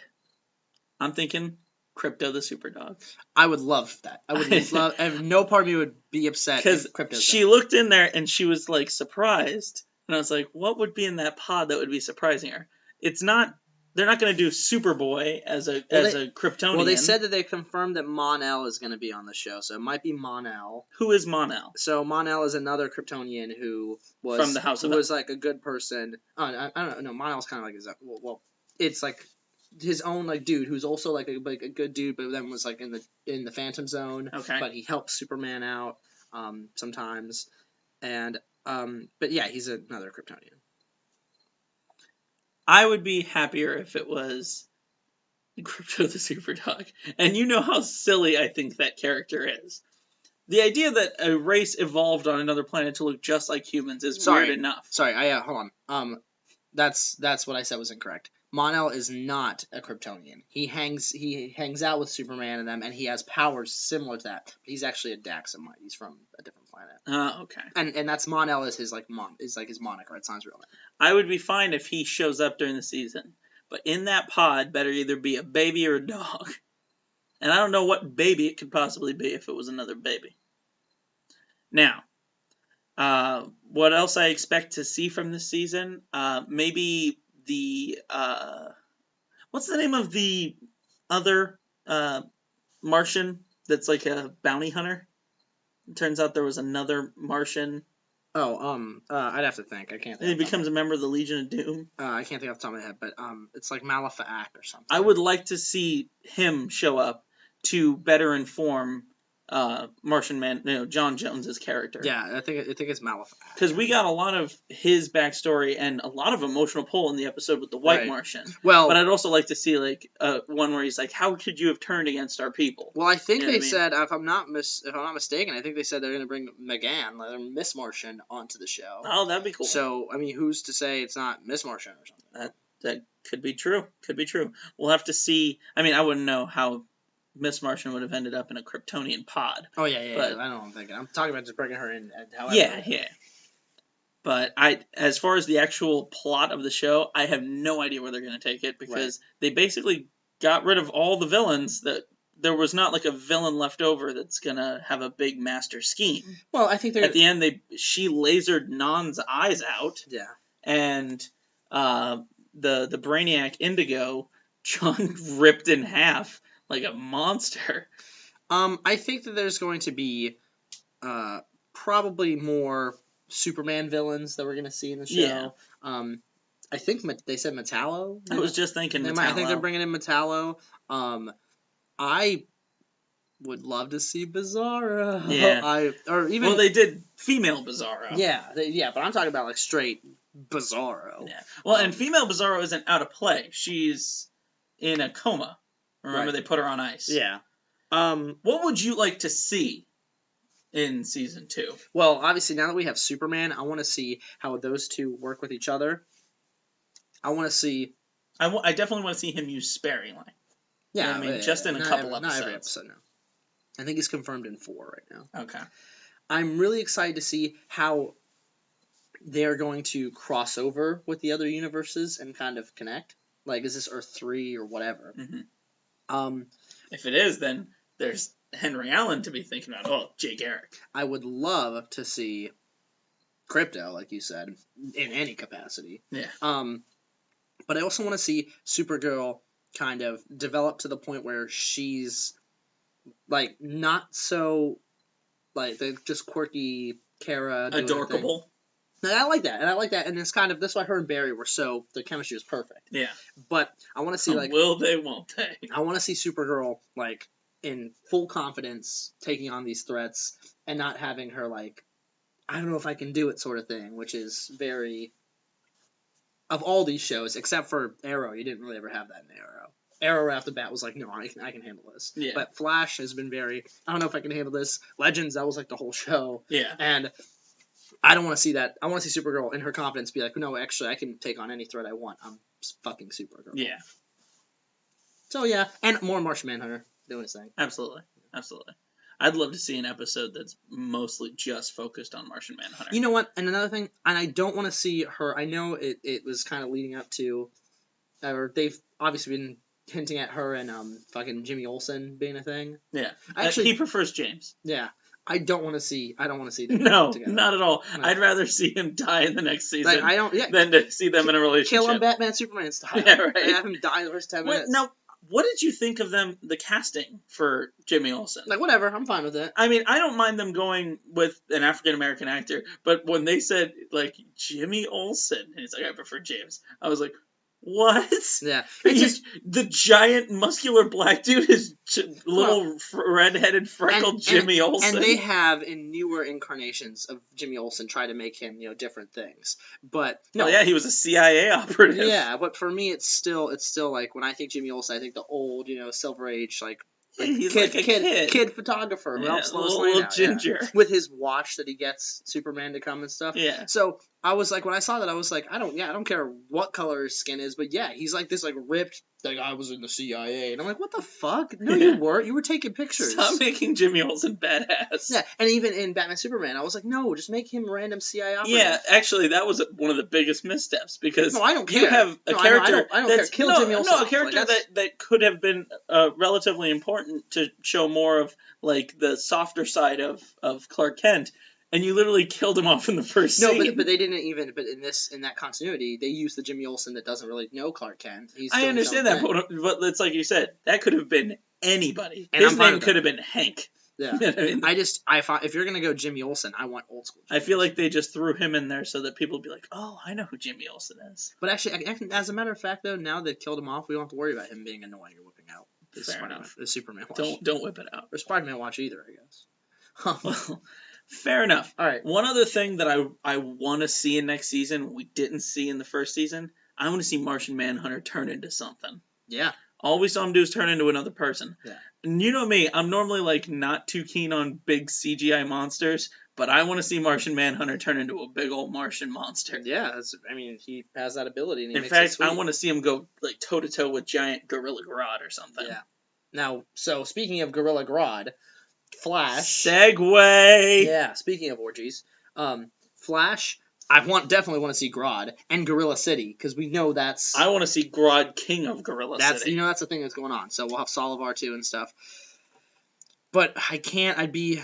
I'm thinking Crypto the Superdog. I would love that. I would love. And no part of me would be upset because she looked in there and she was like surprised, and I was like, "What would be in that pod that would be surprising her?" It's not. They're not going to do Superboy as a Kryptonian. Well, they said that they confirmed that Mon-El is going to be on the show, so it might be Mon-El. Who is Mon-El? So Mon-El is another Kryptonian who was from the House of was like a good person. Oh, I don't know. Mon-El's kind of like his. Well, it's like his own like dude who's also like a good dude, but then was like in the Phantom Zone. Okay. But he helps Superman out sometimes, and but yeah, he's another Kryptonian. I would be happier if it was Crypto the Superdog. And you know how silly I think that character is. The idea that a race evolved on another planet to look just like humans is weird enough. Sorry, hold on. That's what I said was incorrect. Mon-El is not a Kryptonian. He hangs out with Superman and them, and he has powers similar to that. But he's actually a Daxamite. He's from a different planet. Okay. And that's Mon-El is his his moniker. It's not his real name. I would be fine if he shows up during the season, but in that pod better either be a baby or a dog. And I don't know what baby it could possibly be if it was another baby. Now, what else I expect to see from this season? Maybe the what's the name of the other Martian that's like a bounty hunter? It turns out there was another Martian. Oh, I'd have to think. I can't think. And he becomes a member of the Legion of Doom. I can't think off the top of my head, but it's like Malefak or something. I would like to see him show up to better inform Martian Man, John Jones's character. Yeah, I think it's Malefak. Because we got a lot of his backstory and a lot of emotional pull in the episode with the White Martian. Well, but I'd also like to see like one where he's like, "How could you have turned against our people?" Well, I think they said, if I'm not mistaken, I think they said they're going to bring McGann, like Miss Martian, onto the show. Oh, that'd be cool. So, I mean, who's to say it's not Miss Martian or something? That could be true. Could be true. We'll have to see. I mean, I wouldn't know how Miss Martian would have ended up in a Kryptonian pod. Oh, yeah. But I know what I'm thinking. I'm talking about just bringing her in. However. Yeah. But as far as the actual plot of the show, I have no idea where they're going to take it because they basically got rid of all the villains. That there was not like a villain left over that's going to have a big master scheme. Well, I think at the end she lasered Non's eyes out. Yeah. And the Brainiac Indigo, John ripped in half like a monster. I think that there's going to be probably more Superman villains that we're going to see in the show. Yeah. I think they said Metallo. I was just thinking Metallo. I think they're bringing in Metallo. I would love to see Bizarro. Yeah. Well, they did female Bizarro. Yeah, but I'm talking about like straight Bizarro. Yeah. Well, and female Bizarro isn't out of play. She's in a coma. Remember, they put her on ice. Yeah. What would you like to see in season 2? Well, obviously, now that we have Superman, I want to see how those two work with each other. I want to see. I definitely want to see him use sparingly. Yeah, I mean, just in a couple episodes. Not every episode, no. I think he's confirmed in 4 right now. Okay. I'm really excited to see how they're going to cross over with the other universes and kind of connect. Like, is this Earth 3 or whatever? Mm-hmm. If it is, then there's Henry Allen to be thinking about. Oh, Jay Garrick. I would love to see Crypto, like you said, in any capacity. Yeah. But I also want to see Supergirl kind of develop to the point where she's like not so like the just quirky Kara doing her thing. Adorkable. And I like that, and it's kind of that's why her and Barry were so the chemistry was perfect. Yeah. But I want to see like will they, won't they? I want to see Supergirl like in full confidence taking on these threats and not having her like I don't know if I can do it sort of thing, which is very of all these shows except for Arrow, you didn't really ever have that in Arrow. Arrow right off the bat was like, no, I can handle this. Yeah. But Flash has been very I don't know if I can handle this. Legends, that was like the whole show. Yeah. And I don't want to see that. I want to see Supergirl in her confidence be like, no, actually, I can take on any threat I want. I'm fucking Supergirl. Yeah. So, yeah. And more Martian Manhunter doing his thing. Absolutely. I'd love to see an episode that's mostly just focused on Martian Manhunter. You know what? And another thing, and I don't want to see her. I know it was kind of leading up to, or they've obviously been hinting at her and fucking Jimmy Olsen being a thing. Yeah. Actually, he prefers James. Yeah. I don't want to see them No, together. not at all. No. I'd rather see him die in the next season than to see them in a relationship. Kill him Batman Superman style. Yeah, right. And have him die in the first 10 minutes. Now, what did you think of the casting for Jimmy Olsen? Like, whatever, I'm fine with it. I mean, I don't mind them going with an African-American actor, but when they said, like, Jimmy Olsen, and he's like, I prefer James, I was like, what? Yeah. The giant, muscular black dude is little red-headed, freckled Jimmy Olsen. And they have, in newer incarnations of Jimmy Olsen, tried to make him, different things. But, no. Oh, yeah, he was a CIA operative. Yeah, but for me, it's still like, when I think Jimmy Olsen, I think the old, Silver Age, he's kid, like a kid photographer who helps Lois Lane little out, ginger. Yeah. With his watch that he gets Superman to come and stuff. Yeah. So I was like, when I saw that, I was like, I don't care what color his skin is, but yeah, he's like this like ripped, like I was in the CIA, and I'm like, what the fuck? No, you weren't. You were taking pictures. Stop making Jimmy Olsen badass. Yeah, and even in Batman Superman, I was like, no, just make him random CIA operative. Yeah, actually, that was one of the biggest missteps because no, I don't care. You have a character I don't care. Kill Jimmy Olsen. No, a character that could have been relatively important to show more of like the softer side of Clark Kent, and you literally killed him off in the first scene. No, but they didn't even. But in that continuity, they used the Jimmy Olsen that doesn't really know Clark Kent. I understand that, but it's like you said, that could have been anybody. And his name could have been Hank. Yeah, you know what I mean? If you're gonna go Jimmy Olsen, I want old school. I feel like they just threw him in there so that people would be like, "Oh, I know who Jimmy Olsen is." But actually, as a matter of fact, though, now they've killed him off, we don't have to worry about him being annoying or whipping out. Fair enough. The Superman watch. Don't whip it out. Or Spider-Man watch either, I guess. Well, fair enough. All right. One other thing that I want to see in next season, we didn't see in the first season, I want to see Martian Manhunter turn into something. Yeah. All we saw him do is turn into another person. Yeah. And you know me, I'm normally like not too keen on big CGI monsters, but I want to see Martian Manhunter turn into a big old Martian monster. Yeah, he has that ability. And in fact, I want to see him go like toe to toe with giant Gorilla Grodd or something. Yeah. Now, so speaking of Gorilla Grodd, Flash. Segway. Yeah. Speaking of orgies, Flash. I definitely want to see Grodd and Gorilla City because we know that's. I want to see Grodd, king of Gorilla City. That's the thing that's going on. So we'll have Solivar too and stuff. But I can't. I'd be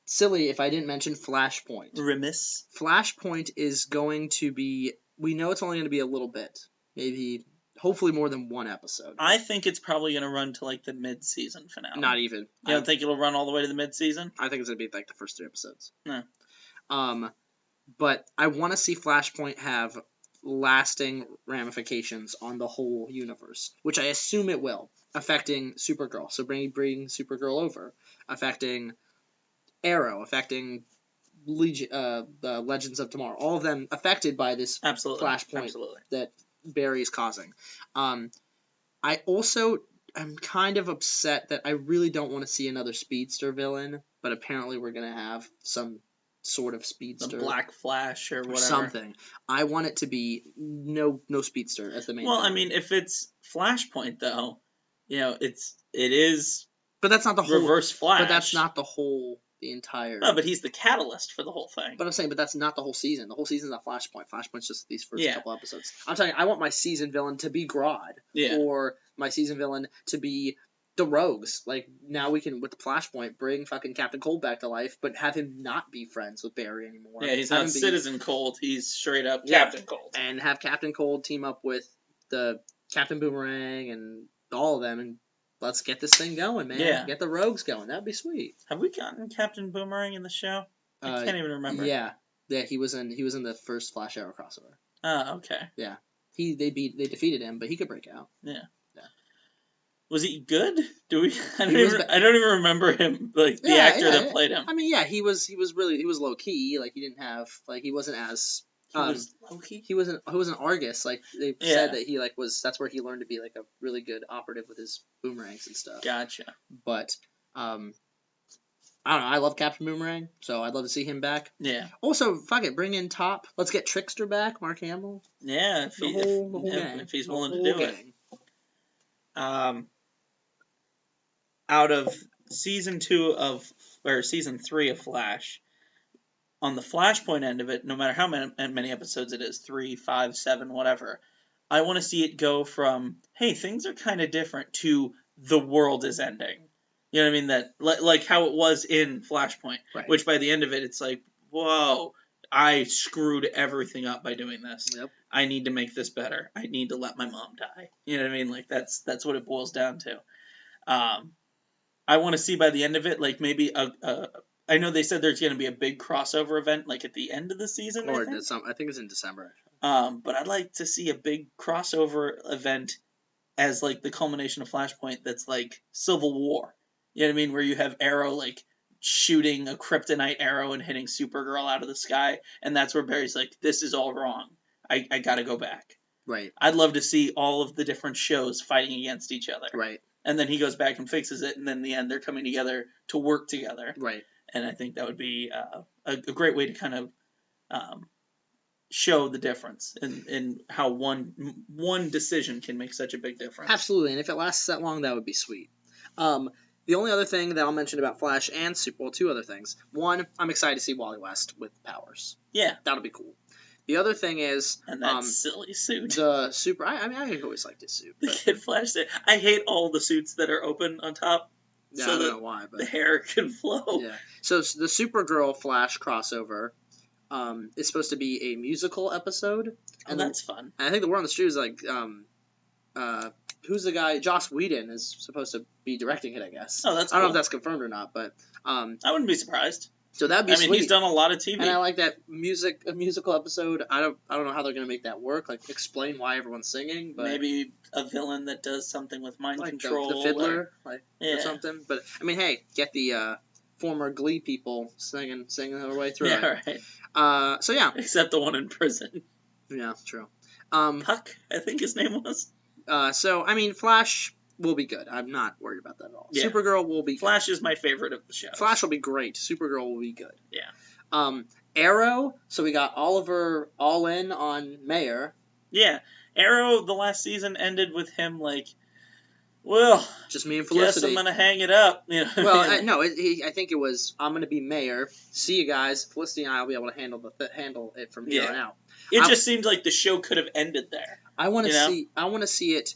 silly if I didn't mention Flashpoint. Remiss. Flashpoint is going to be. We know it's only going to be a little bit, maybe, hopefully more than one episode. I think it's probably going to run to like the mid-season finale. Not even. You don't think it'll run all the way to the mid-season? I think it's going to be like the first 3 episodes. No. But I want to see Flashpoint have lasting ramifications on the whole universe, which I assume it will, affecting Supergirl. So bring Supergirl over, affecting Arrow, affecting the Legends of Tomorrow. All of them affected by this Flashpoint that Barry's causing. I also am kind of upset that I really don't want to see another speedster villain, but apparently we're going to have some sort of speedster. The Black Flash or whatever. Something. I want it to be no speedster as the main Well, villain. I mean, if it's Flashpoint, though, it is. But that's not the whole Reverse Flash. But that's not the whole the entire. No, but he's the catalyst for the whole thing. But I'm saying, but that's not the whole season. The whole season's not Flashpoint. Flashpoint's just these first Yeah. couple episodes. I'm telling you, I want my season villain to be Grodd, Yeah. or my season villain to be the Rogues. Like, now we can, with the Flashpoint, bring fucking Captain Cold back to life, but have him not be friends with Barry anymore. Yeah, he's Have not him be- Citizen Cold. He's straight up Yeah. Captain Cold. And have Captain Cold team up with the Captain Boomerang and all of them, and let's get this thing going, man. Yeah. Get the Rogues going. That'd be sweet. Have we gotten Captain Boomerang in the show? I can't even remember. Yeah, he was in the first Flash Arrow crossover. Oh, okay. They defeated him, but he could break out. Was he good? I don't He was even remember him, like the actor that played him. I mean, yeah, he was low key. Like, he didn't have, like, he wasn't as He was low-key? he wasn't Argus. Like, they said that he that's where he learned to be like a really good operative with his boomerangs and stuff. Gotcha. But I don't know. I love Captain Boomerang, so I'd love to see him back. Yeah. Also, fuck it, bring in Top. Let's get Trickster back, Mark Hamill. Yeah, The whole gang. if he's The willing to whole do it. gang. Out of season 3 of Flash, on the Flashpoint end of it, no matter how many episodes it is, 3, 5, 7, whatever, I want to see it go from, hey, things are kind of different, to the world is ending. You know what I mean? That like how it was in Flashpoint, Right. which by the end of it, it's like, whoa, I screwed everything up by doing this. Yep. I need to make this better. I need to let my mom die. You know what I mean? Like, that's what it boils down to. I want to see by the end of it, like, maybe I know they said there's going to be a big crossover event, like, at the end of the season, Or I think. I think it's in December. But I'd like to see a big crossover event as, like, the culmination of Flashpoint that's, like, Civil War. You know what I mean? Where you have Arrow, like, shooting a kryptonite arrow and hitting Supergirl out of the sky, and that's where Barry's like, this is all wrong. I gotta go back. Right. I'd love to see all of the different shows fighting against each other. Right. And then he goes back and fixes it, and then in the end they're coming together to work together. Right. And I think that would be a great way to kind of show the difference in how one decision can make such a big difference. Absolutely, and if it lasts that long, that would be sweet. The only other thing that I'll mention about Flash and two other things. One, I'm excited to see Wally West with powers. Yeah. That'll be cool. The other thing is... And that silly suit. The super... I mean, I always liked his suit. The Kid Flash suit. I hate all the suits that are open on top. Yeah, so I don't know why, but... the hair can flow. Yeah. So the Supergirl Flash crossover is supposed to be a musical episode. And that's fun. And I think the word on the street is like... who's the guy? Joss Whedon is supposed to be directing it, I guess. Oh, that's I don't know cool. if that's confirmed or not, but... I wouldn't be surprised. So that'd be sweet. sweet. He's done a lot of TV. And I like that musical episode. I don't know how they're gonna make that work. Like, explain why everyone's singing. But maybe a villain that does something with mind like control. the fiddler, or something. But I mean, hey, get the former Glee people singing their way through it. Right. So yeah. Except the one in prison. Yeah, true. Puck, I think his name was. So I mean, Flash will be good. I'm not worried about that at all. Yeah. Supergirl will be Flash is my favorite of the shows. Flash will be great. Supergirl will be good. Yeah. Arrow, so we got Oliver all in on Mayor. Yeah. Arrow, the last season ended with him like, well, just me and Felicity. Guess I'm gonna hang it up. You know. Well, no, I think it was I'm gonna be Mayor. See you guys. Felicity and I will be able to handle it from here on out. It just seemed like the show could have ended there. I want to see it.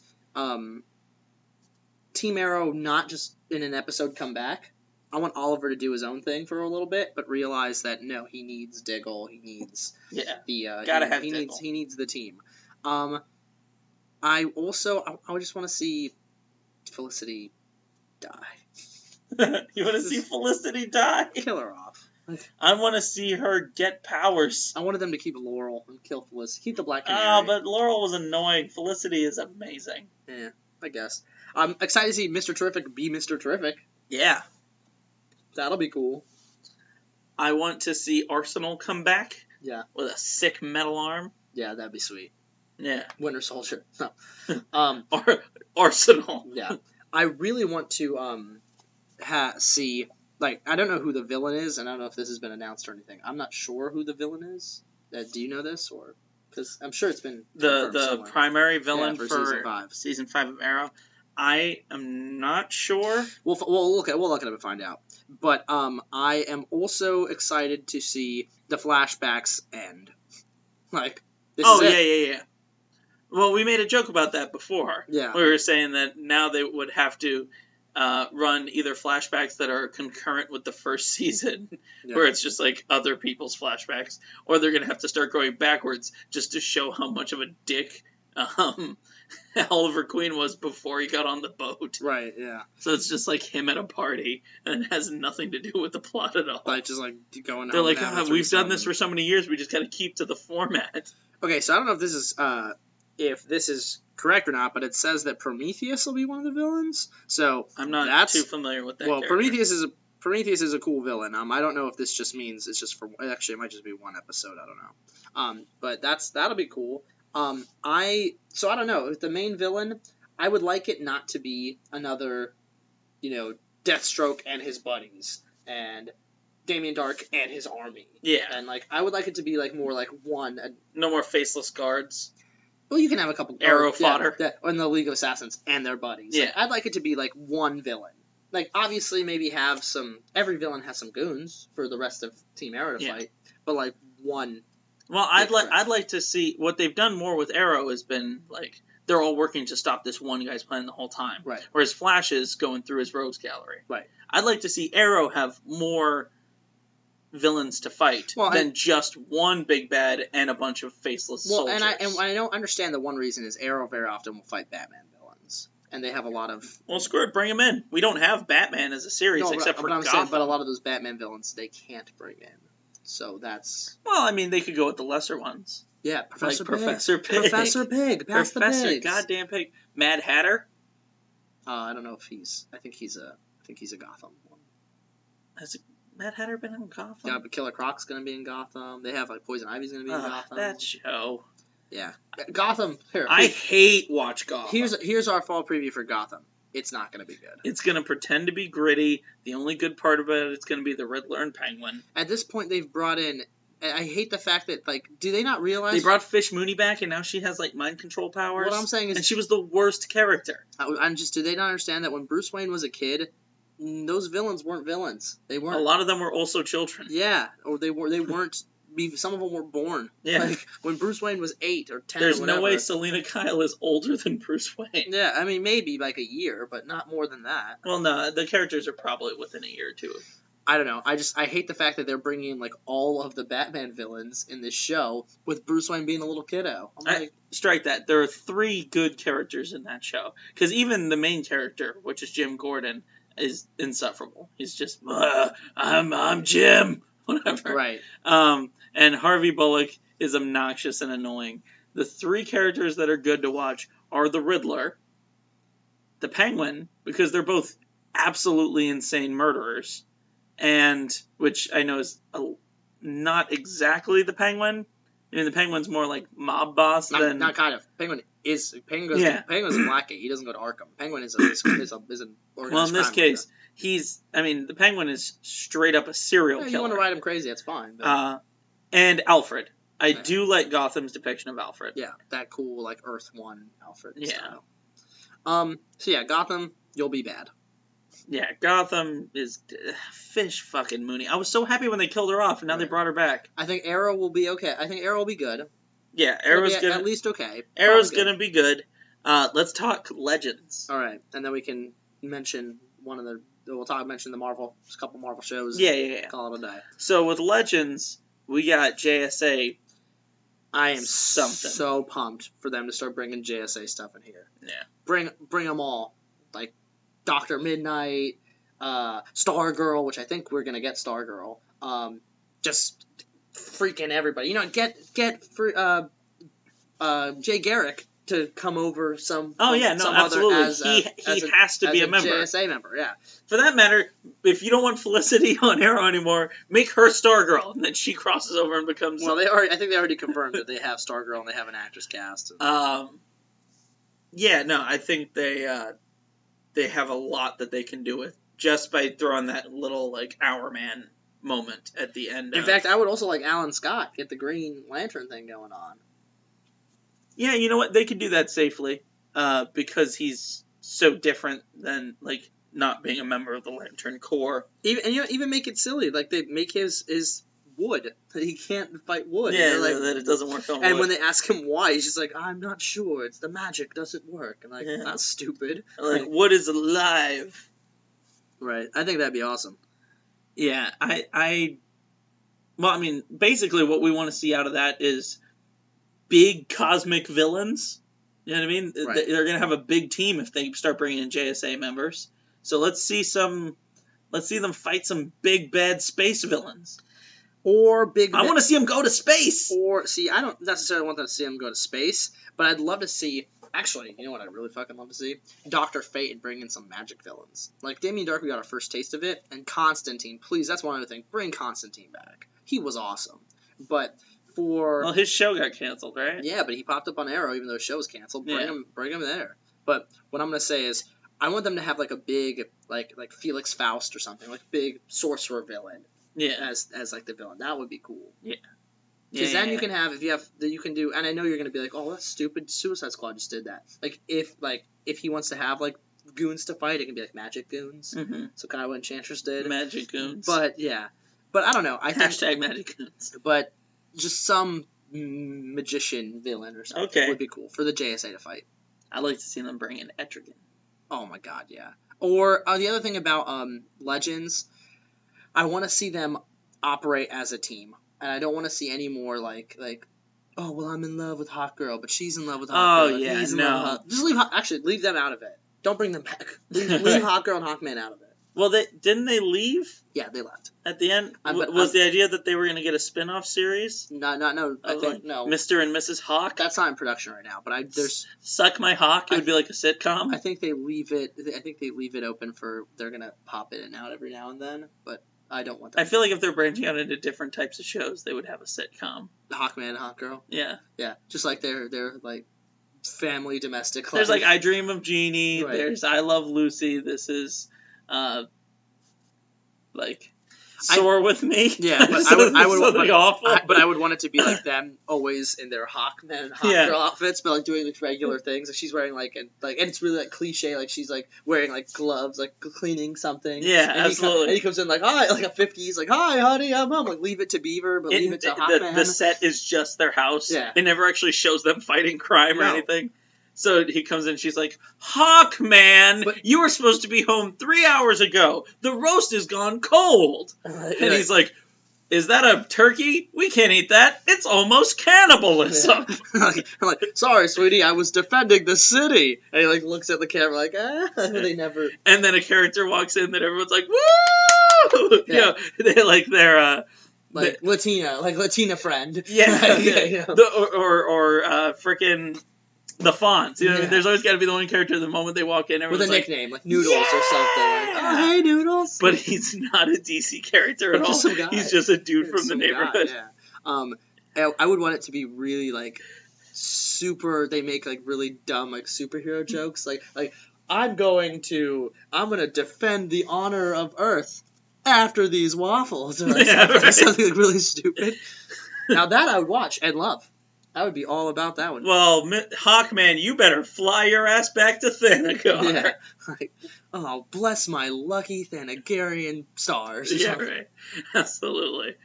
Team Arrow not just in an episode come back. I want Oliver to do his own thing for a little bit, but realize that no, he needs Diggle. He needs Diggle. He needs the team. I just want to see Felicity die. You want to see Felicity die? Kill her off. I want to see her get powers. I wanted them to keep Laurel and kill Felicity. Keep the Black Canary. Oh, but Laurel was annoying. Felicity is amazing. Yeah, I guess. I'm excited to see Mr. Terrific be Mr. Terrific. Yeah. That'll be cool. I want to see Arsenal come back. Yeah. With a sick metal arm. Yeah, that'd be sweet. Yeah. Winter Soldier. No. Arsenal. Yeah. I really want to see, like, I don't know who the villain is, and I don't know if this has been announced or anything. I'm not sure who the villain is. Do you know this? Or because I'm sure it's been the primary villain for for season 5 of Arrow. I am not sure. We'll look it up and find out. But I am also excited to see the flashbacks end. Like, this is it. Yeah. Well, we made a joke about that before. Yeah. We were saying that now they would have to run either flashbacks that are concurrent with the first season, where it's just like other people's flashbacks, or they're going to have to start going backwards just to show how much of a dick Oliver Queen was before he got on the boat. Right, yeah. So it's just like him at a party, and it has nothing to do with the plot at all. Like, just like going They're like, we've done this for so many years, we just got to keep to the format. Okay, so I don't know if this is correct or not, but it says that Prometheus will be one of the villains. So I'm not too familiar with that. Well, character. Prometheus is a cool villain. I don't know if this just means it's just for. Actually, it might just be one episode. I don't know. But that'll be cool. I don't know. If the main villain, I would like it not to be another, Deathstroke and his buddies and Damien Dark and his army. Yeah. And I would like it to be more like one. No more faceless guards. Well, you can have a couple arrow fodder. Yeah, in the League of Assassins and their buddies. Yeah. I'd like it to be one villain. Obviously, maybe have some. Every villain has some goons for the rest of Team Arrow to fight, but one. Well, I'd like to see what they've done more with Arrow has been they're all working to stop this one guy's plan the whole time. Right. Whereas Flash is going through his rogues gallery. Right. I'd like to see Arrow have more villains to fight than just one big bad and a bunch of faceless soldiers. And I don't understand the one reason is Arrow very often will fight Batman villains, and they have a lot of. Well, screw it, bring him in. We don't have Batman as a series except for Gotham. But a lot of those Batman villains they can't bring in. So that's... Well, I mean, they could go with the lesser ones. Yeah, Professor Pig. Professor Pig. Professor Pig. Pass the pigs. Goddamn Pig. Mad Hatter? I don't know if he's... I think he's a Gotham one. Has Mad Hatter been in Gotham? Yeah, but Killer Croc's going to be in Gotham. They have, Poison Ivy's going to be in Gotham. That show. Yeah. Gotham... Here, I hate Watch Gotham. Here's our fall preview for Gotham. It's not going to be good. It's going to pretend to be gritty. The only good part about it is going to be the Riddler and Penguin. At this point, they've brought in... I hate the fact that, do they not realize... They brought Fish Mooney back, and now she has, mind control powers. What I'm saying is... And she was the worst character. Do they not understand that when Bruce Wayne was a kid, those villains weren't villains? They weren't... A lot of them were also children. Yeah, or they weren't... Some of them were born. Yeah. When Bruce Wayne was 8 or 10 There's or whatever. no way Selena Kyle is older than Bruce Wayne. Yeah, I mean, maybe a year, but not more than that. Well, no, the characters are probably within a year or two. I don't know. I hate the fact that they're bringing in, all of the Batman villains in this show with Bruce Wayne being a little kiddo. Strike that. There are 3 good characters in that show. Because even the main character, which is Jim Gordon, is insufferable. He's just, I'm Jim. Whatever. Right. And Harvey Bullock is obnoxious and annoying. The 3 characters that are good to watch are the Riddler, the Penguin, because they're both absolutely insane murderers, and which I know is not exactly the Penguin. I mean, the Penguin's more like mob boss than... Not kind of. Penguin's a black guy. He doesn't go to Arkham. Penguin is an organized Well, in this case, the Penguin is straight up a serial killer. You want to ride him crazy, that's fine. But... And Alfred. I do like Gotham's depiction of Alfred. Yeah, that cool, Earth 1 Alfred style. Yeah. Gotham, you'll be bad. Yeah, Gotham is Fish fucking Mooney. I was so happy when they killed her off, and now they brought her back. I think Arrow will be okay. I think Arrow will be good. Yeah, Arrow's gonna... At least okay. Arrow's gonna be good. Let's talk Legends. All right, and then we can mention mention a couple Marvel shows. Yeah. Call it a day. So with Legends, we got JSA. I am so pumped for them to start bringing JSA stuff in here. Yeah. Bring them all. Dr. Midnight, Stargirl, which I think we're going to get Stargirl. Just freaking everybody. Get Jay Garrick to come over some... Oh, yeah, no, absolutely. He has to be a member. JSA member, yeah. For that matter, if you don't want Felicity on Arrow anymore, make her Stargirl, and then she crosses over and becomes... Well, I think they already confirmed that they have Stargirl and they have an actress cast. Yeah, no, I think they have a lot that they can do with just by throwing that little, Hour Man moment at the end. In fact, I would also like Alan Scott, get the Green Lantern thing going on. Yeah, you know what? They could do that safely, because he's so different than like not being a member of the Lantern Corps. Even make it silly. Like they make his wood. He can't fight wood. Yeah, and like, that it doesn't work on and wood. when they ask him why, he's just like, I'm not sure. It's the magic doesn't work. And like, Yeah. that's stupid. Like wood is alive. Right. I think that'd be awesome. Yeah, well, I mean, basically what we want to see out of that is big cosmic villains. You know what I mean? Right. They're going to have a big team if they start bringing in JSA members. So let's see them fight some big bad space villains. Or big. I want to see them go to space. Or see, I don't necessarily want to see them go to space, but I'd love to see. Actually, you know what I'd really fucking love to see? Dr. Fate and bring in some magic villains. Like Damien Dark, we got our first taste of it, and Constantine. Please, that's one other thing. Bring Constantine back. He was awesome. But Well, his show got canceled, right? Yeah, but he popped up on Arrow even though his show was canceled. Bring him there. But what I'm gonna say is, I want them to have like a big like Felix Faust or something, like big sorcerer villain. Yeah. As like the villain, that would be cool. Yeah. Because then you can have you can do, and I know you're gonna be like, oh, that's stupid. Suicide Squad just did that. Like if he wants to have like goons to fight, it can be like magic goons. Mm-hmm. So kind of what Enchantress did. Magic goons. But yeah, but I don't know. I think Hashtag magic goons. But just some magician villain or something would be cool for the JSA to fight. I'd like to see them bring in Etrigan. Oh my god, yeah. Or the other thing about Legends, I want to see them operate as a team, and I don't want to see any more like, oh well, I'm in love with Hot Girl, but she's in love with Hot Girl. Yeah, he's in no. love with just leave them out of it. Don't bring them back. Leave Hot Girl and Hawkman out of it. Well, didn't they leave? Yeah, they left At the end? Was the idea that they were going to get a spin-off series? No. I think no. Mr. and Mrs. Hawk? That's not in production right now, but there's Suck My Hawk. It would be like a sitcom. I think they leave it open for they're gonna pop in and out every now and then, but I don't want that. I feel like if they're branching out into different types of shows, they would have a sitcom. The Hawkman and Hawk Girl. Yeah. Yeah, just like their like family domestic life. There's like I Dream of Jeannie. Right. There's I Love Lucy. This is like Soar with Me. Yeah, but I would something awful. But I would want it to be like them always in their Hawkman and Hawk Girl outfits, but like doing like regular things. Like she's wearing and it's really like cliche. Like she's like wearing like gloves, like cleaning something. Yeah, and absolutely. He comes in like hi, like a 50s, like hi, honey, I'm home. Like leave it to Beaver, but leave it to Hawkman. The set is just their house. Yeah, it never actually shows them fighting crime or anything. So he comes in, she's like, Hawkman, you were supposed to be home 3 hours ago. The roast is gone cold. And he's like, is that a turkey? We can't eat that. It's almost cannibalism. Yeah. I'm like, sorry, sweetie, I was defending the city. And he like looks at the camera like, they never. And then a character walks in that everyone's like, woo! Yeah. You know, they're Latina friend. Yeah. Yeah. Or frickin' the Fonz. You know, there's always got to be the one character the moment they walk in. With a nickname, like Noodles or something. Like, oh, hey, Noodles. But he's not a DC character at all. Some guy. He's just a dude from the neighborhood. Guy, yeah. I would want it to be really, like, super, they make, like, really dumb, like, superhero jokes. Like I'm gonna defend the honor of Earth after these waffles. Or like something like really stupid. Now that I would watch and love. I would be all about that one. Well, Hawkman, you better fly your ass back to Thanagar. Yeah. Like, oh, bless my lucky Thanagarian stars. Yeah, right. Absolutely.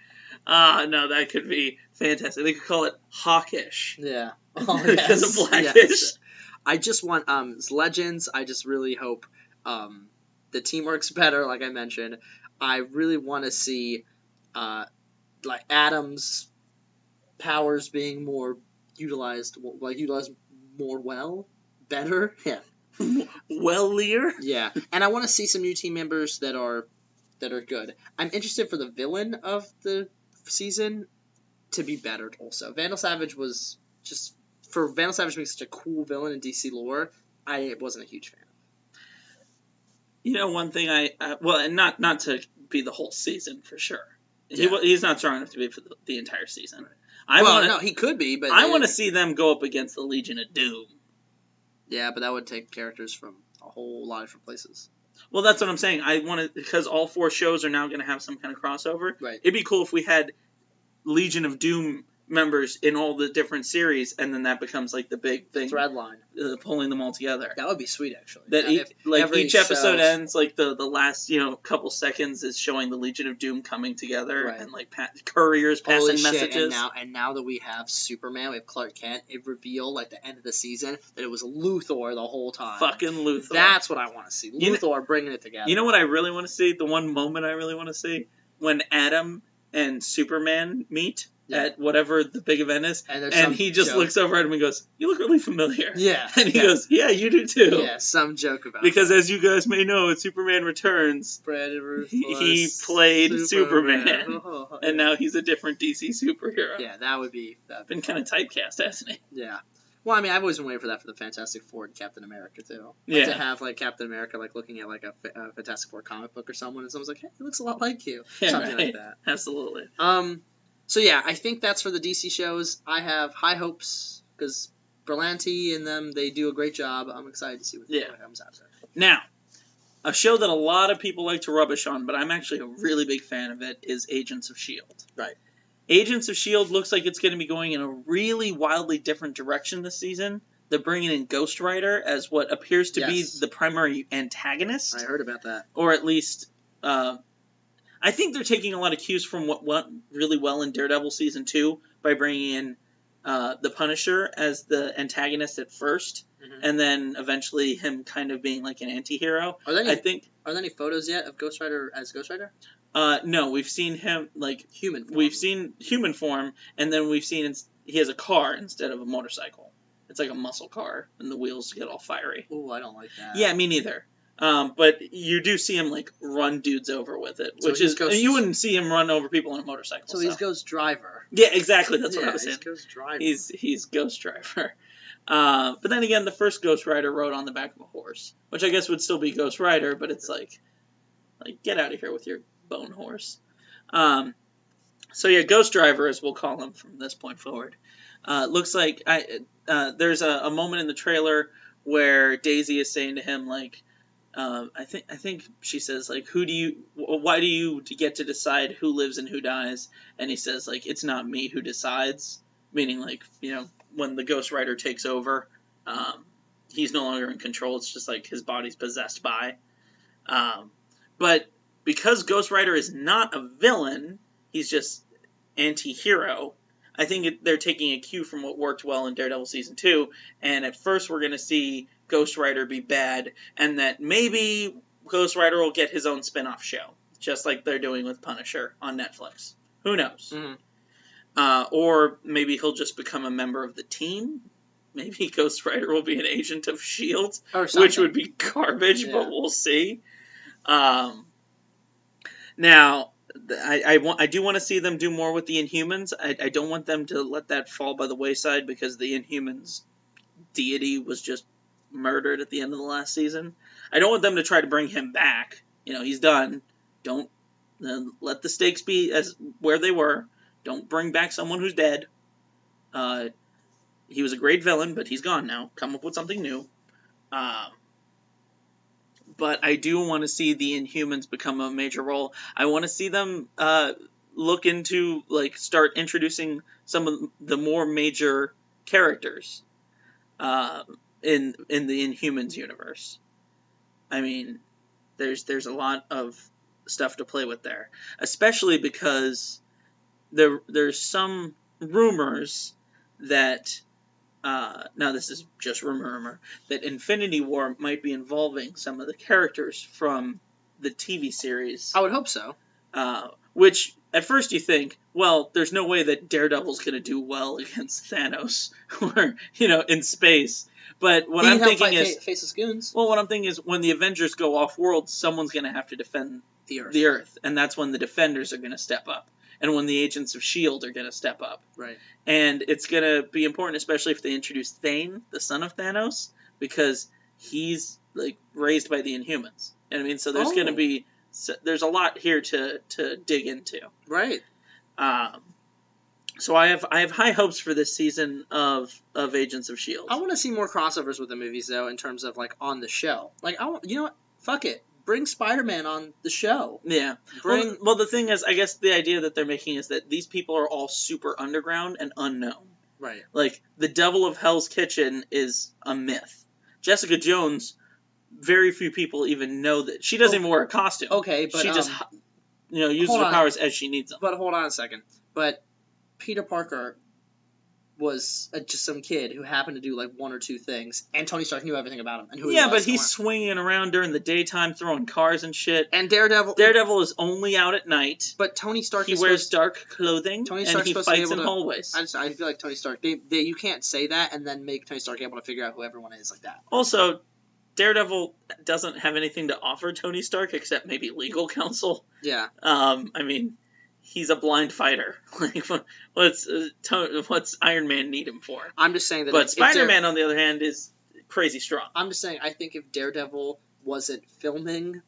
No, that could be fantastic. They could call it Hawkish. Yeah. Oh, yes. Because of Blackish. Yes. I just want Legends. I just really hope the team works better, like I mentioned. I really want to see like Adam's powers being more utilized more better. Yeah. Wellier? Yeah. And I want to see some new team members that are good. I'm interested for the villain of the season to be better also. Vandal Savage was just, for Vandal Savage being such a cool villain in DC lore, I wasn't a huge fan of. You know, one thing and not to be the whole season for sure. Yeah. He's not strong enough to be for the entire season. No, he could be, but I want to see them go up against the Legion of Doom. Yeah, but that would take characters from a whole lot of different places. Well, that's what I'm saying. I want to, because all 4 shows are now going to have some kind of crossover. Right. It'd be cool if we had Legion of Doom members in all the different series, and then that becomes like the big thing, Thread line. Pulling them all together. That would be sweet, actually. That If every each episode show- ends, like the last couple seconds is showing the Legion of Doom coming together, Right. and like couriers Holy passing shit, messages. and now that we have Superman, we have Clark Kent, it revealed like the end of the season that it was Luthor the whole time. Fucking Luthor. That's what I want to see. Luthor bringing it together. You know what I really want to see? The one moment I really want to see? When Adam and Superman meet at whatever the big event is, and he just looks over at him and goes, "You look really familiar." Yeah. And he goes, "Yeah, you do too." Yeah, some joke about Because as you guys may know, in Superman Returns, he played Superman. And now he's a different DC superhero. Yeah, that would be... Been kind of typecast, hasn't he? Yeah. Well, I mean, I've always been waiting for that for the Fantastic Four and Captain America, too. Yeah. To have, like, Captain America, like, looking at, like, a Fantastic Four comic book or someone, and someone's like, hey, he looks a lot like you. Yeah, Something right. like that. Absolutely. So, yeah, I think that's for the DC shows. I have high hopes, because Berlanti and them, they do a great job. I'm excited to see what comes out there. Now, a show that a lot of people like to rubbish on, but I'm actually a really big fan of it, is Agents of S.H.I.E.L.D. Right. Agents of S.H.I.E.L.D. looks like it's going to be going in a really wildly different direction this season. They're bringing in Ghost Rider as what appears to be the primary antagonist. I heard about that. Or at least, I think they're taking a lot of cues from what went really well in Daredevil Season 2 by bringing in the Punisher as the antagonist at first, and then eventually him kind of being like an anti-hero. Are there any photos yet of Ghost Rider as Ghost Rider? No, we've seen him like human form. We've seen human form, and then we've seen he has a car instead of a motorcycle. It's like a muscle car, and the wheels get all fiery. Ooh, I don't like that. Yeah, me neither. But you do see him like run dudes over with it, which is you wouldn't see him run over people on a motorcycle. So he's Ghost Driver. Yeah, exactly. That's what I was saying. He's Ghost Driver. He's Ghost Driver. But then again, the first Ghost Rider rode on the back of a horse, which I guess would still be Ghost Rider, but it's like get out of here with your bone horse. So yeah, Ghost Driver, as we'll call him from this point forward. Looks like there's a moment in the trailer where Daisy is saying to him like, I think she says like, why do you get to decide who lives and who dies? And he says like, it's not me who decides, meaning like, when the Ghost Rider takes over, he's no longer in control. It's just like his body's possessed by. But because Ghost Rider is not a villain, he's just anti-hero. I think they're taking a cue from what worked well in Daredevil Season 2, and at first we're going to see Ghost Rider be bad, and that maybe Ghost Rider will get his own spin-off show, just like they're doing with Punisher on Netflix. Who knows? Mm-hmm. Or maybe he'll just become a member of the team. Maybe Ghost Rider will be an agent of S.H.I.E.L.D., which would be garbage, but we'll see. Now, I do want to see them do more with the Inhumans. I don't want them to let that fall by the wayside because the Inhumans deity was just murdered at the end of the last season. I don't want them to try to bring him back. He's done. Don't let the stakes be as where they were. Don't bring back someone who's dead. He was a great villain, but he's gone now. Come up with something new. But I do want to see the Inhumans become a major role. I want to see them look into, start introducing some of the more major characters in the Inhumans universe. I mean, there's a lot of stuff to play with there, especially because there's some rumors that. Now this is just rumor, that Infinity War might be involving some of the characters from the TV series. I would hope so. Which, at first you think, well, there's no way that Daredevil's going to do well against Thanos, or, in space. But what I'm thinking is... Faceless Goons. Well, what I'm thinking is, when the Avengers go off-world, someone's going to have to defend the Earth. And that's when the Defenders are going to step up. And when the Agents of S.H.I.E.L.D. are going to step up. Right. And it's going to be important, especially if they introduce Thane, the son of Thanos, because he's, raised by the Inhumans. You know what I mean? So there's going to be... There's a lot here to dig into. Right. So I have high hopes for this season of Agents of S.H.I.E.L.D. I want to see more crossovers with the movies, though, in terms of, on the show. You know what? Fuck it. bring Spider-Man on the show. Yeah. Bring Well, the thing is, I guess the idea that they're making is that these people are all super underground and unknown. right. Like, the Devil of Hell's Kitchen is a myth. Jessica Jones, very few people even know that. She doesn't even wear a costume. Okay, but she just, uses her powers as she needs them. But hold on a second. But Peter Parker was just some kid who happened to do like one or two things, and Tony Stark knew everything about him and who he was. Yeah, but he's swinging around during the daytime, throwing cars and shit. And Daredevil is only out at night. But Tony Stark wears dark clothing. Tony Stark's and he fights in hallways. I feel like Tony Stark. You can't say that and then make Tony Stark able to figure out who everyone is like that. Also, Daredevil doesn't have anything to offer Tony Stark except maybe legal counsel. Yeah. I mean, he's a blind fighter. Like, what's Iron Man need him for? I'm just saying that. But Spider-Man, on the other hand, is crazy strong. I'm just saying. I think if Daredevil wasn't filming,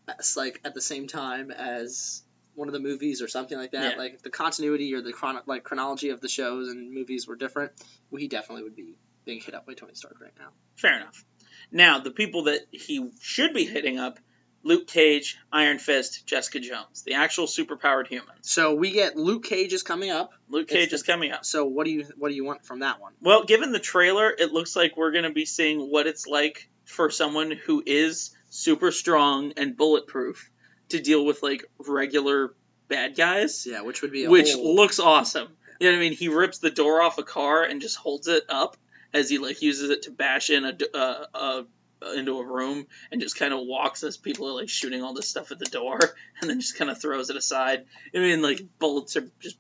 at the same time as one of the movies or something like that, like if the continuity or the chronology of the shows and movies were different, he definitely would be being hit up by Tony Stark right now. Fair enough. Now, the people that he should be hitting up: Luke Cage, Iron Fist, Jessica Jones, the actual superpowered humans. So we get Luke Cage is coming up. Luke Cage is coming up. So what do you want from that one? Well, given the trailer, it looks like we're going to be seeing what it's like for someone who is super strong and bulletproof to deal with like regular bad guys. Yeah, which would be looks awesome. You know what I mean? He rips the door off a car and just holds it up as he like uses it to bash in into a room and just kind of walks as people are like shooting all this stuff at the door and then just kind of throws it aside. I mean, like bullets are just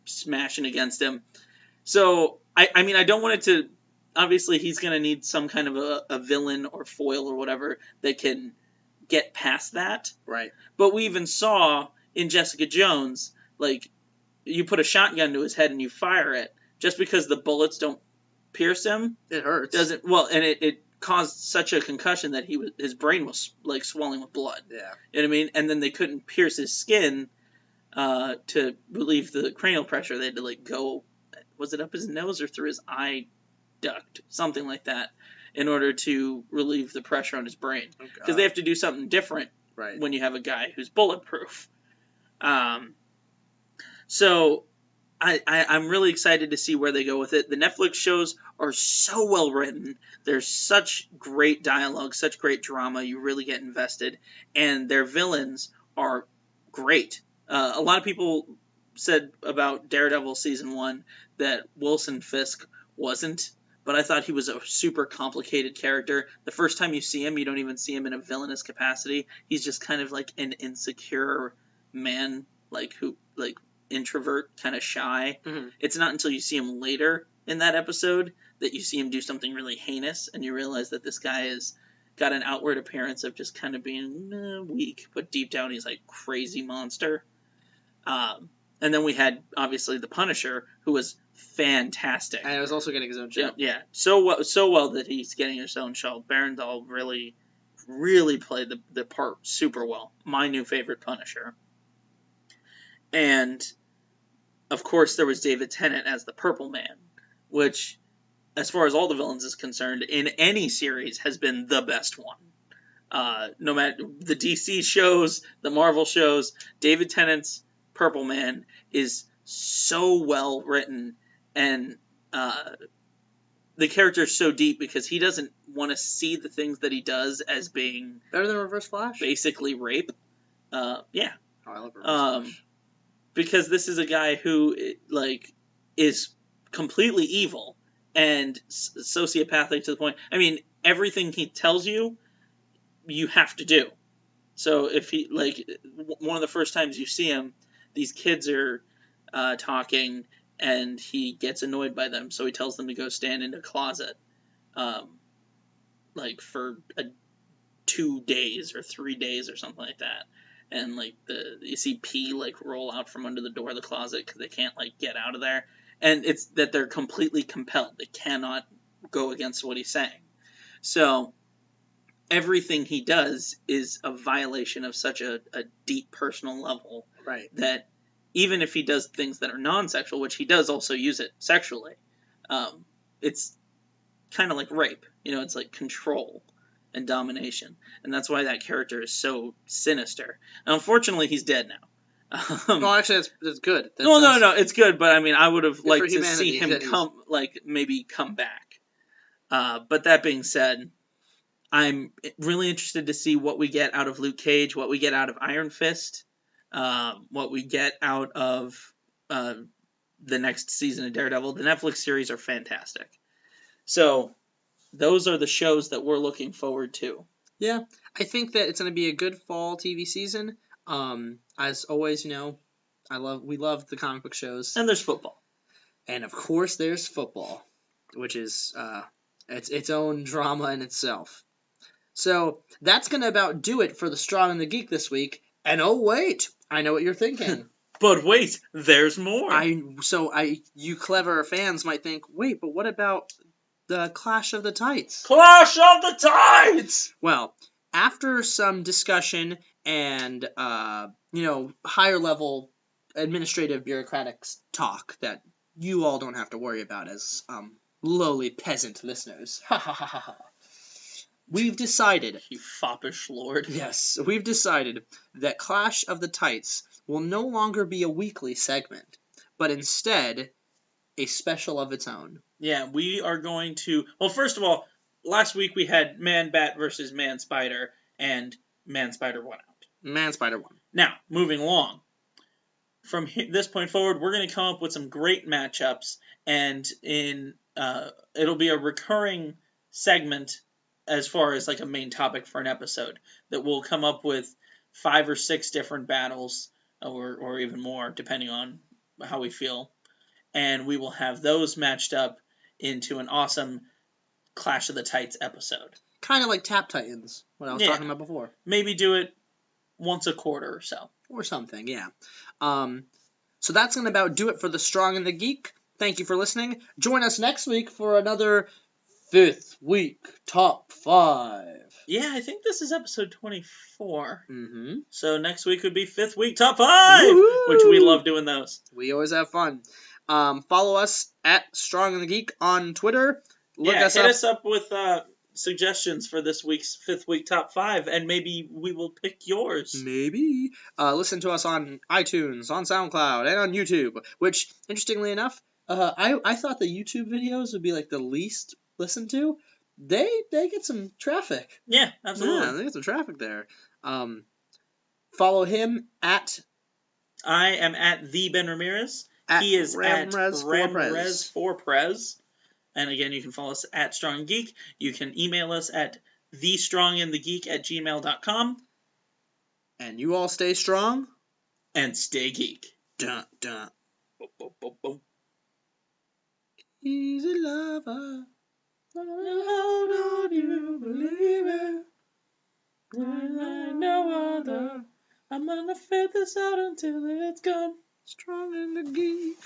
smashing against him. So I mean, I don't want it to. Obviously, he's going to need some kind of a villain or foil or whatever that can get past that. Right. But we even saw in Jessica Jones, like, you put a shotgun to his head and you fire it, just because the bullets don't pierce him. It hurts. And it caused such a concussion that his brain was, like, swelling with blood. Yeah. You know what I mean? And then they couldn't pierce his skin to relieve the cranial pressure. They had to, like, go, was it up his nose or through his eye duct? Something like that, in order to relieve the pressure on his brain. Because they have to do something different when you have a guy who's bulletproof. So I'm really excited to see where they go with it. The Netflix shows are so well written. There's such great dialogue, such great drama. You really get invested. And their villains are great. A lot of people said about Daredevil Season 1 that Wilson Fisk wasn't. But I thought he was a super complicated character. The first time you see him, you don't even see him in a villainous capacity. He's just kind of like an insecure man, introvert, kind of shy. Mm-hmm. It's not until you see him later in that episode that you see him do something really heinous, and you realize that this guy has got an outward appearance of just kind of being weak, but deep down he's like crazy monster. And then we had, obviously, the Punisher, who was fantastic. And he was also getting his own show. Yeah. So well that he's getting his own show. Berndal really, really played the part super well. My new favorite Punisher. And, of course, there was David Tennant as the Purple Man, which, as far as all the villains is concerned, in any series has been the best one. No matter the DC shows, the Marvel shows, David Tennant's Purple Man is so well written, and the character is so deep because he doesn't want to see the things that he does as being better than Reverse Flash. Basically, rape. Yeah. Oh, I love Reverse Flash. Because this is a guy who is completely evil and sociopathic to the point. I mean, everything he tells you, you have to do. So if he one of the first times you see him, these kids are talking, and he gets annoyed by them, so he tells them to go stand in a closet, for 2 days or 3 days or something like that. And you see pee roll out from under the door of the closet because they can't get out of there, and it's that they're completely compelled. They cannot go against what he's saying. So everything he does is a violation of such a deep personal level, right? That even if he does things that are non-sexual, which he does also use it sexually, it's kind of like rape. It's like control. and domination, and that's why that character is so sinister. And unfortunately, he's dead now. Well, actually, that's good. That No, sounds it's good, but I mean, I would have good for liked to see humanity him that he's- maybe come back. But that being said, I'm really interested to see what we get out of Luke Cage, what we get out of Iron Fist, what we get out of the next season of Daredevil. The Netflix series are fantastic. So those are the shows that we're looking forward to. Yeah, I think that it's going to be a good fall TV season. As always, we love the comic book shows, And there's football. and of course there's football, which is its own drama in itself. So that's going to about do it for the Strong and the Geek this week. And oh wait, I know what you're thinking. But wait, there's more. You clever fans might think, wait, but what about the Clash of the Tights? Clash of the Tides! Well, after some discussion and higher level administrative bureaucratic talk that you all don't have to worry about as lowly peasant listeners. Ha ha ha ha ha. We've decided. You foppish lord. Yes, we've decided that Clash of the Tights will no longer be a weekly segment, but instead a special of its own. Yeah, we are going to... Well, first of all, last week we had Man-Bat versus Man-Spider, and Man-Spider won out. Man-Spider won. Now, moving along. From this point forward, we're going to come up with some great matchups, and it'll be a recurring segment as far as like a main topic for an episode that we'll come up with 5 or 6 different battles or even more depending on how we feel, and we will have those matched up into an awesome Clash of the Tights episode. Kind of like Tap Titans, what I was talking about before. Maybe do it once a quarter or so. Or something, yeah. So that's going to about do it for the Strong and the Geek. Thank you for listening. Join us next week for another 5th week top 5. Yeah, I think this is episode 24. Mm-hmm. So next week would be 5th week top 5, Woo-hoo! which we love doing those. We always have fun. Follow us at Strong and the Geek on Twitter. Hit us up with suggestions for this week's 5th week top 5, and maybe we will pick yours. Maybe. Listen to us on iTunes, on SoundCloud, and on YouTube, which, interestingly enough, I thought the YouTube videos would be like the least listened to. They get some traffic. Yeah, absolutely. Yeah, they get some traffic there. Follow him at... I am at the Ben Ramirez. He is at Remrez4Prez. And again, you can follow us at Strong and Geek. You can email us at thestrongandthegeek@gmail.com. And you all stay strong. And stay geek. Dun, dun. Boom, boom, boom, boom. He's a lover. Hold on, you believe it. No other. I'm gonna fade this out until it's gone. Strong and the Geek.